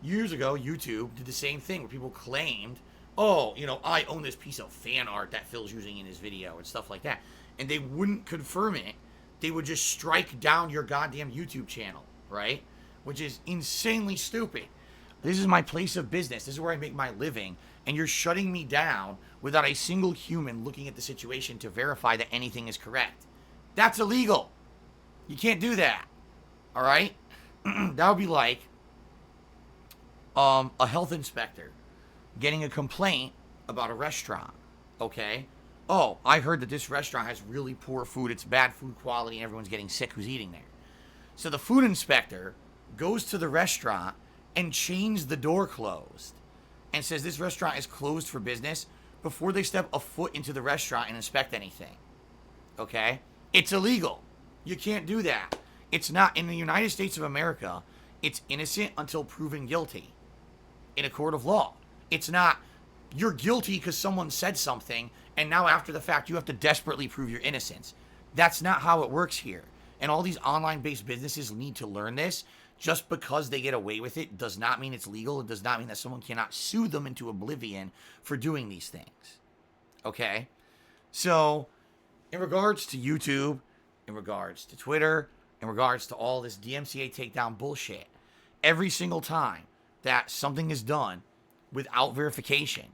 years ago, YouTube did the same thing where people claimed oh, I own this piece of fan art that Phil's using in his video and stuff like that. And they wouldn't confirm it. They would just strike down your goddamn YouTube channel, right? Which is insanely stupid. This is my place of business. This is where I make my living. And you're shutting me down without a single human looking at the situation to verify that anything is correct. That's illegal. You can't do that. All right? That would be like a health inspector getting a complaint about a restaurant. Okay? Oh, I heard that this restaurant has really poor food. It's bad food quality and everyone's getting sick who's eating there. So the food inspector goes to the restaurant and chains the door closed and says this restaurant is closed for business before they step a foot into the restaurant and inspect anything. Okay? It's illegal. You can't do that. It's not, in the United States of America, it's innocent until proven guilty in a court of law. It's not, you're guilty because someone said something, and now after the fact, you have to desperately prove your innocence. That's not how it works here. And all these online-based businesses need to learn this. Just because they get away with it does not mean it's legal. It does not mean that someone cannot sue them into oblivion for doing these things. Okay? So, in regards to YouTube, in regards to Twitter, in regards to all this DMCA takedown bullshit, every single time that something is done without verification,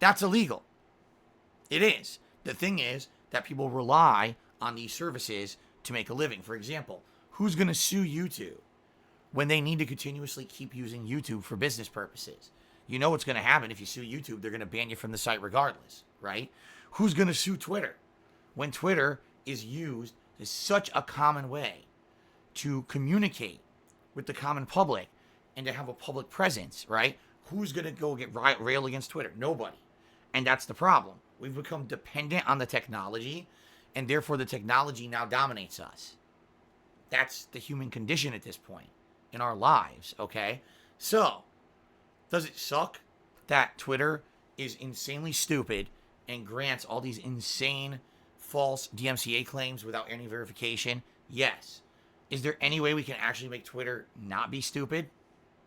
that's illegal. It is. The thing is that people rely on these services to make a living. For example, who's going to sue YouTube when they need to continuously keep using YouTube for business purposes? You know what's going to happen if you sue YouTube. They're going to ban you from the site regardless, right? Who's going to sue Twitter when Twitter is used as such a common way to communicate with the common public and to have a public presence, right? Who's going to go get rail against Twitter? Nobody. And that's the problem. We've become dependent on the technology, and therefore the technology now dominates us. That's the human condition at this point in our lives, okay? So, does it suck that Twitter is insanely stupid and grants all these insane false DMCA claims without any verification? Yes. Is there any way we can actually make Twitter not be stupid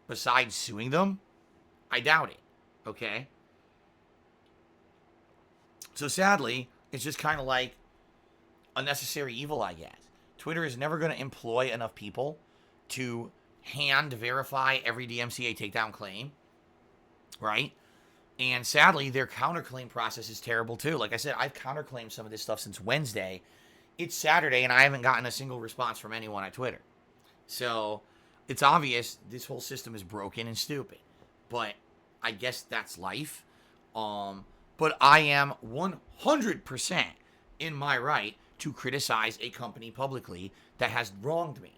besides suing them? I doubt it, okay? So sadly, it's just kind of like a necessary evil, I guess. Twitter is never going to employ enough people to hand verify every DMCA takedown claim, right? And sadly, their counterclaim process is terrible too. Like I said, I've counterclaimed some of this stuff since Wednesday. It's Saturday, and I haven't gotten a single response from anyone at Twitter. So it's obvious this whole system is broken and stupid. But I guess that's life. But I am 100% in my right to criticize a company publicly that has wronged me.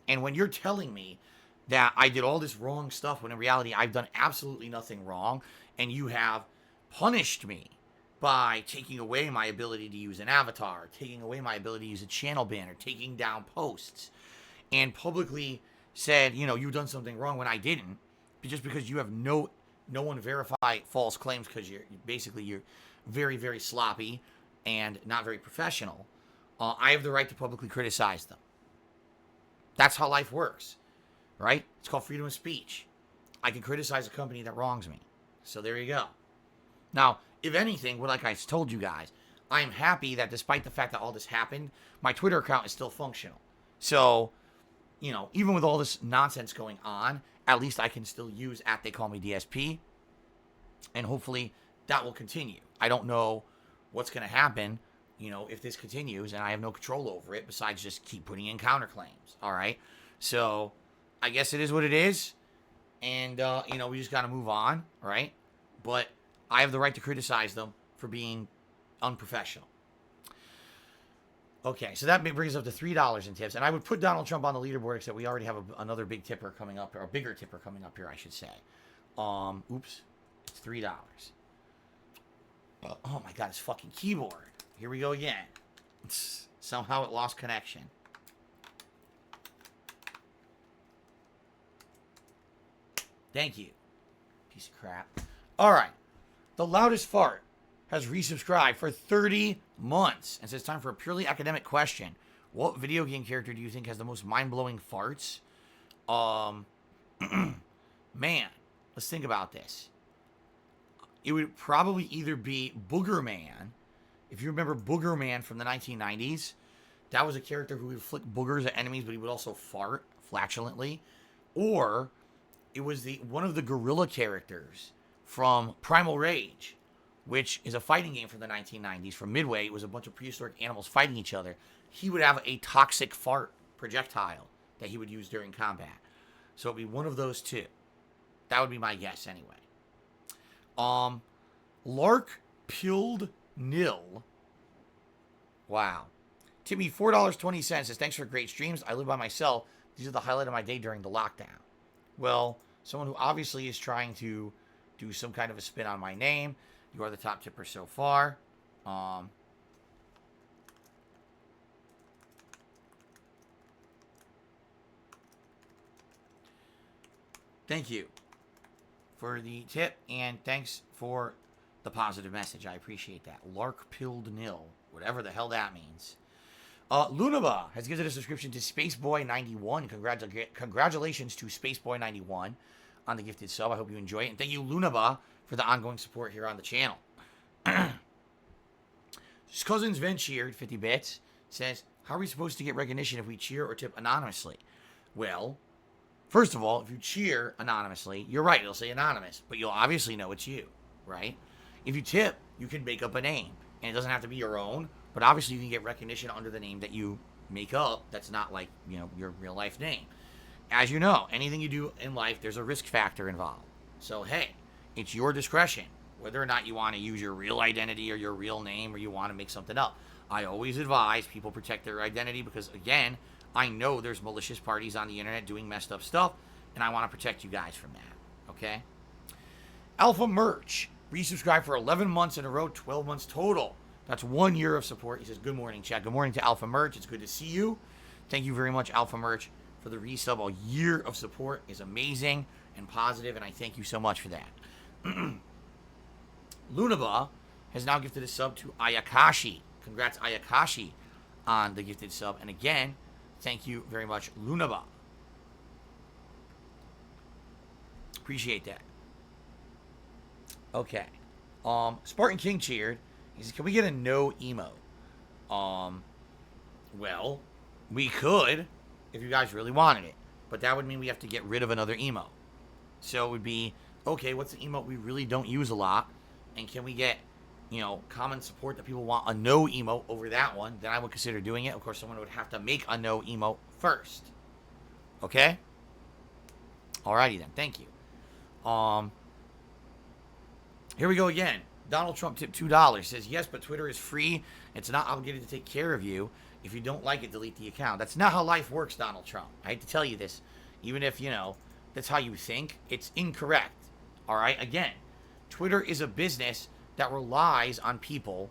And when you're telling me that I did all this wrong stuff when in reality I've done absolutely nothing wrong, and you have punished me by taking away my ability to use an avatar, taking away my ability to use a channel banner, taking down posts, and publicly said, you've done something wrong when I didn't, just because you have no one verify false claims because you're very, very sloppy and not very professional. I have the right to publicly criticize them. That's how life works, right? It's called freedom of speech. I can criticize a company that wrongs me. So there you go. Now, if anything, like I told you guys, I am happy that despite the fact that all this happened, my Twitter account is still functional. So, even with all this nonsense going on, at least I can still use @TheyCallMeDSP, and hopefully that will continue. I don't know what's going to happen, if this continues, and I have no control over it besides just keep putting in counterclaims, all right? So I guess it is what it is, and, we just got to move on, right? But I have the right to criticize them for being unprofessional. Okay, so that brings us up to $3 in tips. And I would put Donald Trump on the leaderboard, except we already have another big tipper coming up, or a bigger tipper coming up here, I should say. Oops. It's $3. Oh my god, it's fucking keyboard. Here we go again. Somehow it lost connection. Thank you. Piece of crap. Alright. The Loudest Fart has resubscribed for 30 months and says, time for a purely academic question. What video game character do you think has the most mind-blowing farts? Man, let's think about this. it would probably either be Booger Man. If you remember Booger Man from the 1990s, that was a character who would flick boogers at enemies, but he would also fart flatulently. Or it was one of the gorilla characters from Primal Rage, which is a fighting game from the 1990s from Midway. It was a bunch of prehistoric animals fighting each other. He would have a toxic fart projectile that he would use during combat. So it'd be one of those two. That would be my guess anyway. Lark Pilled Nil. Wow. Tip me $4.20. Says, thanks for great streams. I live by myself. These are the highlight of my day during the lockdown. Well, someone who obviously is trying to do some kind of a spin on my name. You are the top tipper so far. Thank you for the tip, and thanks for the positive message. I appreciate that. Lark Pilled Nil, whatever the hell that means. Lunaba has given a subscription to Spaceboy91. Congratulations to Spaceboy91 on the gifted sub. I hope you enjoy it. And thank you, Lunaba, for the ongoing support here on the channel. Cousins Vent cheered 50 bits. Says, how are we supposed to get recognition if we cheer or tip anonymously? Well, first of all, if you cheer anonymously, you're right, it'll say anonymous, but you'll obviously know it's you, right? If you tip, you can make up a name, and it doesn't have to be your own, but obviously you can get recognition under the name that you make up that's not like, your real life name. As you know, anything you do in life, there's a risk factor involved. So, hey, it's your discretion whether or not you want to use your real identity or your real name or you want to make something up. I always advise people protect their identity because, again, I know there's malicious parties on the internet doing messed up stuff, and I want to protect you guys from that, okay? Alpha Merch, resubscribed for 11 months in a row, 12 months total. That's 1 year of support. He says, good morning, chat. Good morning to Alpha Merch. It's good to see you. Thank you very much, Alpha Merch, for the resub. A year of support is amazing and positive, and I thank you so much for that. Lunaba has now gifted a sub to Ayakashi. Congrats, Ayakashi, on the gifted sub. And again, thank you very much, Lunaba. Appreciate that. Okay. Spartan King cheered. He says, can we get a no emo? Well, we could if you guys really wanted it. But that would mean we have to get rid of another emo. So it would be, okay, what's the emote we really don't use a lot? And can we get, common support that people want a no emote over that one? Then I would consider doing it. Of course, someone would have to make a no emote first. Okay? Alrighty then. Thank you. Here we go again. Donald Trump tipped $2. Says, yes, but Twitter is free. It's not obligated to take care of you. If you don't like it, delete the account. That's not how life works, Donald Trump. I hate to tell you this. Even if, that's how you think, it's incorrect. Alright? Again, Twitter is a business that relies on people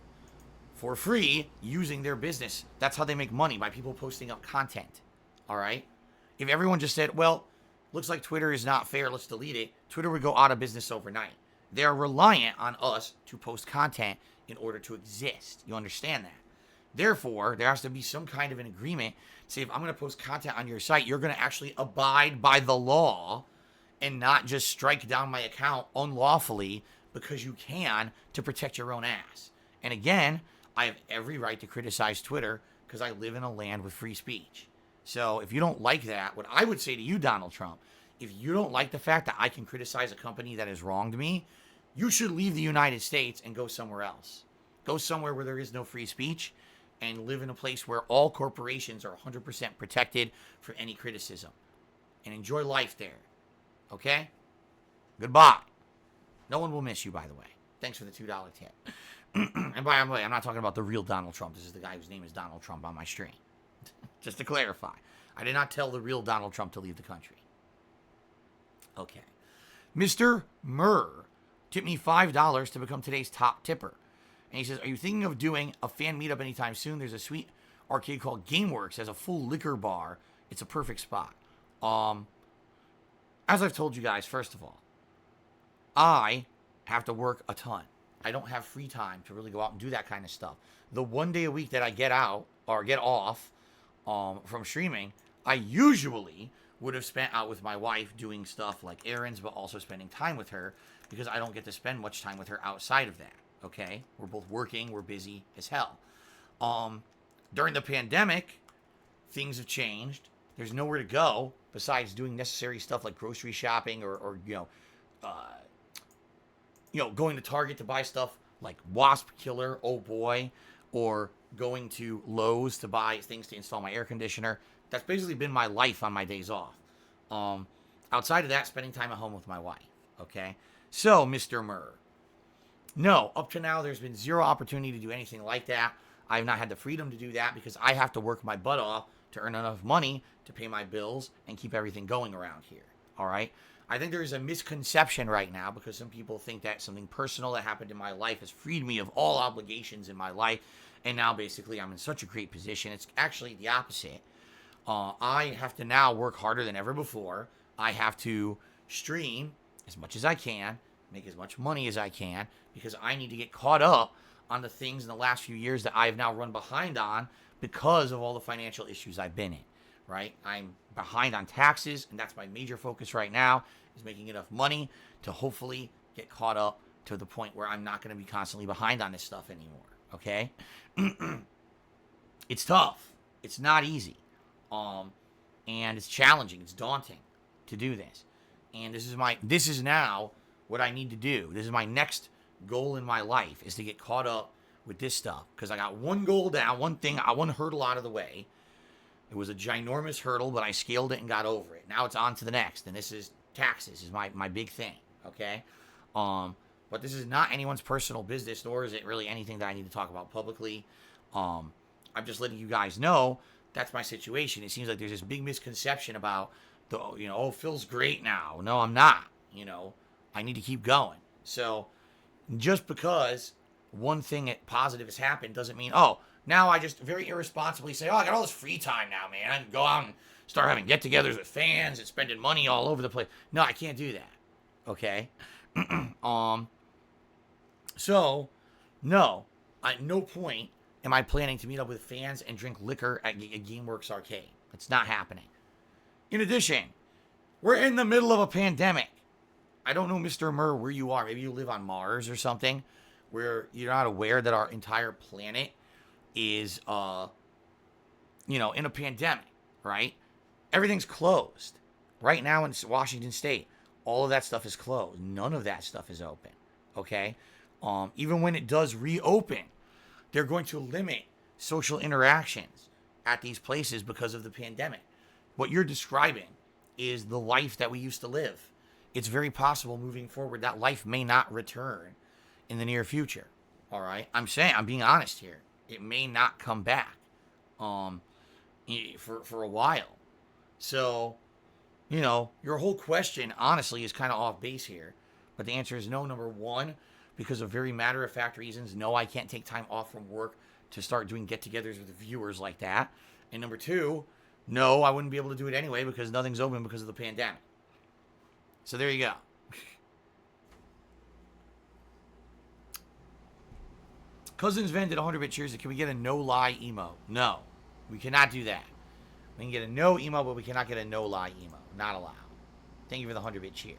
for free using their business. That's how they make money, by people posting up content. Alright? If everyone just said, well, looks like Twitter is not fair, let's delete it, Twitter would go out of business overnight. They're reliant on us to post content in order to exist. You understand that? Therefore, there has to be some kind of an agreement. Say, if I'm going to post content on your site, you're going to actually abide by the law and not just strike down my account unlawfully because you can to protect your own ass. And again, I have every right to criticize Twitter because I live in a land with free speech. So if you don't like that, what I would say to you, Donald Trump, if you don't like the fact that I can criticize a company that has wronged me, you should leave the United States and go somewhere else. Go somewhere where there is no free speech and live in a place where all corporations are 100% protected from any criticism. And enjoy life there. Okay? Goodbye. No one will miss you, by the way. Thanks for the $2 tip. And by the way, I'm not talking about the real Donald Trump. This is the guy whose name is Donald Trump on my stream. Just to clarify. I did not tell the real Donald Trump to leave the country. Okay. Mr. Murr tipped me $5 to become today's top tipper. And he says, are you thinking of doing a fan meetup anytime soon? There's a sweet arcade called GameWorks. It has a full liquor bar. It's a perfect spot. As I've told you guys, first of all, I have to work a ton. I don't have free time to really go out and do that kind of stuff. The one day a week that I get out or get off from streaming, I usually would have spent out with my wife doing stuff like errands, but also spending time with her, because I don't get to spend much time with her outside of that. Okay, we're both working, we're busy as hell. During the pandemic, things have changed. There's nowhere to go besides doing necessary stuff like grocery shopping, or going to Target to buy stuff like Wasp Killer, oh boy, or going to Lowe's to buy things to install my air conditioner. That's basically been my life on my days off. Outside of that, spending time at home with my wife. Okay, so Mr. Murr, no, up to now there's been zero opportunity to do anything like that. I have not had the freedom to do that because I have to work my butt off to earn enough money to pay my bills and keep everything going around here. All right. I think there's a misconception right now because some people think that something personal that happened in my life has freed me of all obligations in my life. And now basically I'm in such a great position. It's actually the opposite. I have to now work harder than ever before. I have to stream as much as I can, make as much money as I can, because I need to get caught up on the things in the last few years that I have now run behind on because of all the financial issues I've been in, right? I'm behind on taxes, and that's my major focus right now, is making enough money to hopefully get caught up to the point where I'm not going to be constantly behind on this stuff anymore, okay? It's tough. It's not easy. And it's challenging. It's daunting to do this. And this is now what I need to do. This is my next goal in my life, is to get caught up with this stuff. Because I got one goal down, one hurdle out of the way. It was a ginormous hurdle, but I scaled it and got over it. Now it's on to the next. And this is taxes, is my big thing. Okay? But this is not anyone's personal business, nor is it really anything that I need to talk about publicly. I'm just letting you guys know that's my situation. It seems like there's this big misconception about Phil's great now. No, I'm not. I need to keep going. So just because one thing positive has happened doesn't mean, now I just very irresponsibly say, I got all this free time now, man. I can go out and start having get-togethers with fans and spending money all over the place. No, I can't do that. Okay? So, no, at no point am I planning to meet up with fans and drink liquor at GameWorks Arcade. It's not happening. In addition, we're in the middle of a pandemic. I don't know, Mr. Murr, where you are. Maybe you live on Mars or something, where you're not aware that our entire planet is, in a pandemic, right? Everything's closed. Right now in Washington State, all of that stuff is closed. None of that stuff is open, okay? Even when it does reopen, they're going to limit social interactions at these places because of the pandemic. What you're describing is the life that we used to live. It's very possible moving forward that life may not return in the near future. All right? I'm being honest here. It may not come back for a while. So, your whole question, honestly, is kind of off base here. But the answer is no. Number one, because of very matter-of-fact reasons, no, I can't take time off from work to start doing get-togethers with the viewers like that. And number two, no, I wouldn't be able to do it anyway because nothing's open because of the pandemic. So there you go. Cousins Ven did 100-bit cheers. Can we get a no-lie emo? No, we cannot do that. We can get a no emo, but we cannot get a no-lie emo. Not allowed. Thank you for the 100-bit cheer.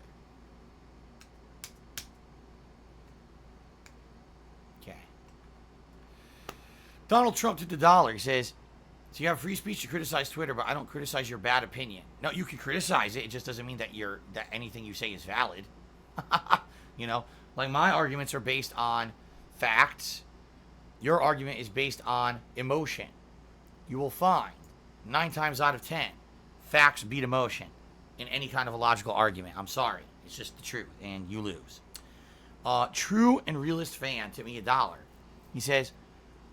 Okay. Donald Trump to the dollar. He says, so you have free speech to criticize Twitter, but I don't criticize your bad opinion. No, you can criticize it. It just doesn't mean that that anything you say is valid. Like my arguments are based on facts. Your argument is based on emotion. You will find 9 times out of 10, facts beat emotion in any kind of a logical argument. I'm sorry. It's just the truth, and you lose. True and realist fan tipped me $1. He says,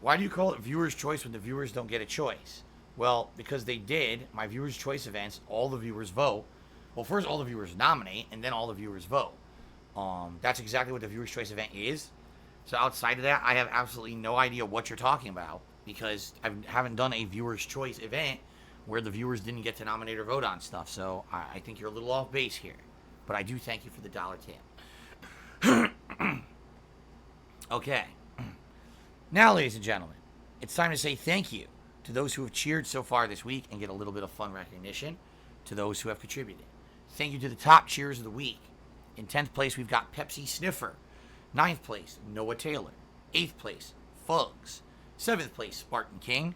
why do you call it viewer's choice when the viewers don't get a choice? Well, because they did. My viewer's choice events, all the viewers vote. Well, first all the viewers nominate, and then all the viewers vote. That's exactly what the viewer's choice event is. So outside of that, I have absolutely no idea what you're talking about, because I haven't done a viewer's choice event where the viewers didn't get to nominate or vote on stuff. So I think you're a little off base here. But I do thank you for the $1 tip. Okay. Now, ladies and gentlemen, it's time to say thank you to those who have cheered so far this week and get a little bit of fun recognition. to those who have contributed. Thank you to the top cheers of the week. In 10th place, we've got Pepsi Sniffer. 9th place, Noah Taylor. 8th place, Fugs. 7th place, Spartan King.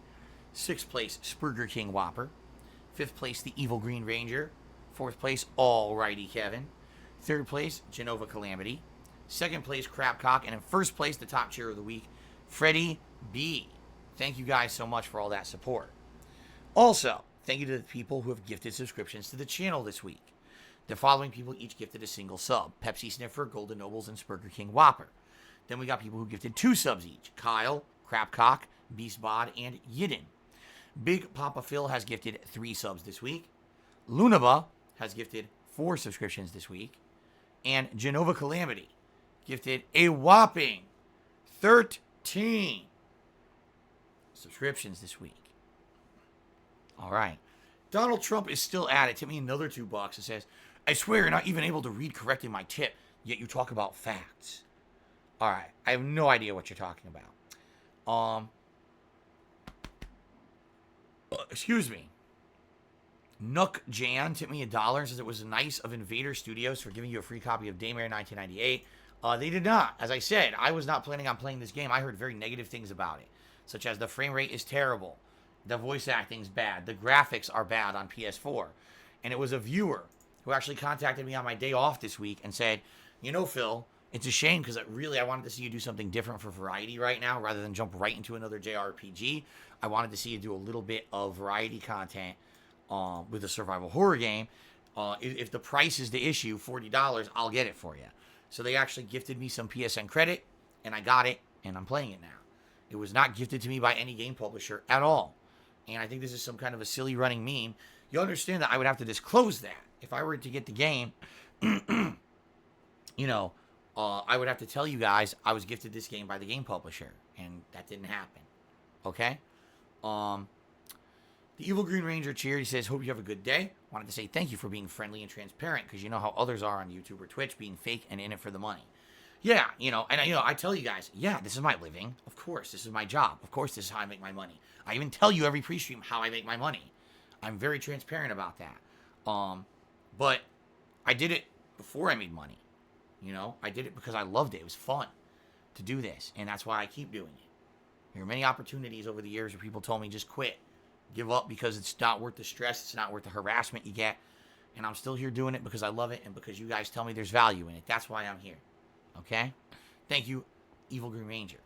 6th place, Spurger King Whopper. 5th place, the Evil Green Ranger. 4th place, Alrighty Kevin. 3rd place, Genova Calamity. 2nd place, Crabcock. And in 1st place, the top cheer of the week, Freddie B. Thank you guys so much for all that support. Also, thank you to the people who have gifted subscriptions to the channel this week. The following people each gifted a single sub: Pepsi Sniffer, Golden Nobles, and Spurger King Whopper. Then we got people who gifted 2 subs each: Kyle, Crapcock, Beastbod, and Yidden. Big Papa Phil has gifted 3 subs this week. Lunaba has gifted 4 subscriptions this week. And Genova Calamity gifted a whopping 13 subscriptions this week. All right. Donald Trump is still at it. Tip me another $2 and says, I swear you're not even able to read correctly my tip, yet you talk about facts. All right. I have no idea what you're talking about. Excuse me. Nook Jan tipped me $1 and says it was nice of Invader Studios for giving you a free copy of Daymare 1998. They did not. As I said, I was not planning on playing this game. I heard very negative things about it, such as the frame rate is terrible, the voice acting's bad, the graphics are bad on PS4. And it was a viewer who actually contacted me on my day off this week and said, you know, Phil, it's a shame because I wanted to see you do something different for variety right now rather than jump right into another JRPG. I wanted to see you do a little bit of variety content with a survival horror game. If the price is the issue, $40, I'll get it for you. So they actually gifted me some PSN credit, and I got it, and I'm playing it now. It was not gifted to me by any game publisher at all. And I think this is some kind of a silly running meme. You understand that I would have to disclose that. If I were to get the game, you know, I would have to tell you guys I was gifted this game by the game publisher. And that didn't happen. Okay? The Evil Green Ranger cheered. He says, hope you have a good day. Wanted to say thank you for being friendly and transparent, because you know how others are on YouTube or Twitch, being fake and in it for the money. Yeah, you know, and I tell you guys, yeah, this is my living. Of course, this is my job. Of course, this is how I make my money. I even tell you every pre-stream how I make my money. I'm very transparent about that. But I did it before I made money. You know, I did it because I loved it. It was fun to do this, and that's why I keep doing it. There are many opportunities over the years where people told me just quit, give up, because it's not worth the stress, it's not worth the harassment you get, and I'm still here doing it because I love it and because you guys tell me there's value in it. That's why I'm here. Okay? Thank you, Evil Green Ranger.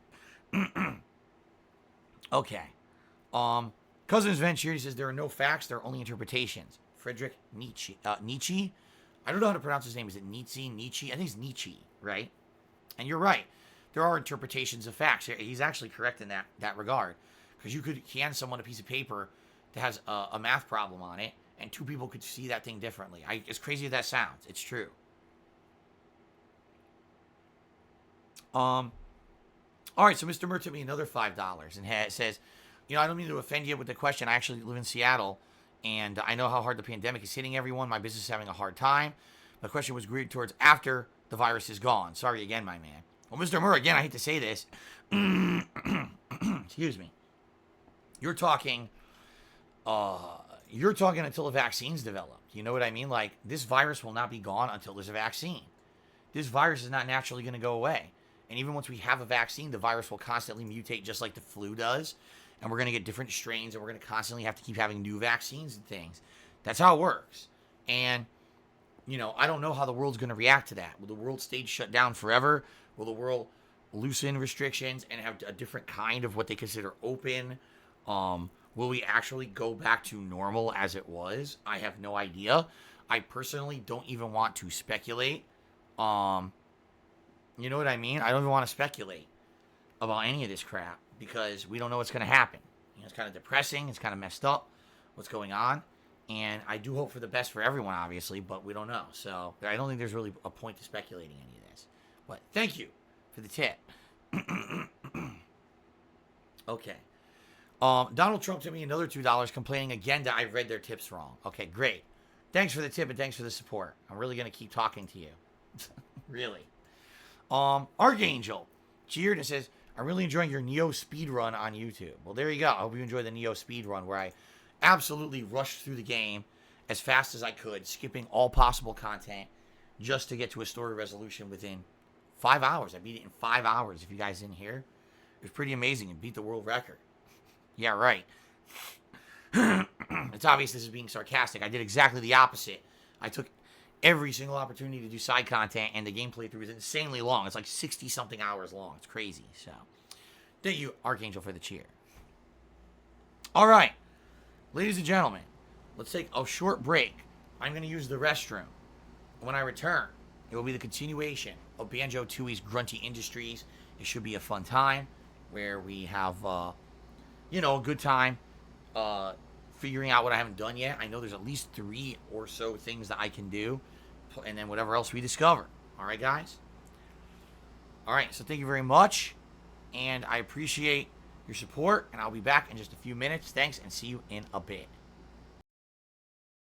Okay. Cousins Venture, he says there are no facts, there are only interpretations. Friedrich Nietzsche. Nietzsche? I don't know how to pronounce his name. Is it Nietzsche? Nietzsche? I think it's Nietzsche, right? And you're right. There are interpretations of facts. He's actually correct in that regard. Because you could hand someone a piece of paper that has a math problem on it, and 2 people could see that thing differently. As crazy as that sounds, it's true. All right, so Mr. Mert took me another $5 and says, you know, I don't mean to offend you with the question. I actually live in Seattle, and I know how hard the pandemic is hitting everyone. My business is having a hard time. My question was geared towards after the virus is gone. Sorry again, my man. Well, Mr. Murr, again, I hate to say this. Excuse me. You're talking until a vaccine's developed. You know what I mean? Like, this virus will not be gone until there's a vaccine. This virus is not naturally going to go away. And even once we have a vaccine, the virus will constantly mutate just like the flu does. And we're going to get different strains, and we're going to constantly have to keep having new vaccines and things. That's how it works. And, you know, I don't know how the world's going to react to that. Will the world stay shut down forever? Will the world loosen restrictions and have a different kind of what they consider open? Will we actually go back to normal as it was? I have no idea. I personally don't even want to speculate. You know what I mean? I don't even want to speculate about any of this crap because we don't know what's going to happen. You know, it's kind of depressing. It's kind of messed up what's going on. And I do hope for the best for everyone, obviously, but we don't know. So I don't think there's really a point to speculating any of this. But thank you for the tip. Okay. Donald Trump sent me another $2 complaining again that I read their tips wrong. Okay, great. Thanks for the tip and thanks for the support. I'm really going to keep talking to you. Really. Archangel cheered and says, I'm really enjoying your Neo speed run on YouTube. Well, there you go. I hope you enjoy the Neo speed run where I absolutely rushed through the game as fast as I could, skipping all possible content just to get to a story resolution within 5 hours. I beat it in 5 hours. If you guys didn't hear, it was pretty amazing and beat the world record. Yeah, right. It's obvious this is being sarcastic. I did exactly the opposite. I took every single opportunity to do side content, and the game playthrough is insanely long. It's like 60-something hours long. It's crazy. So, thank you, Archangel, for the cheer. All right, ladies and gentlemen, let's take a short break. I'm going to use the restroom. When I return, it will be the continuation of Banjo-Tooie's Grunty Industries. It should be a fun time where we have, a good time figuring out what I haven't done yet. I know there's at least 3 or so things that I can do, and then whatever else we discover. All right, guys? All right, so thank you very much, and I appreciate your support, and I'll be back in just a few minutes. Thanks, and see you in a bit.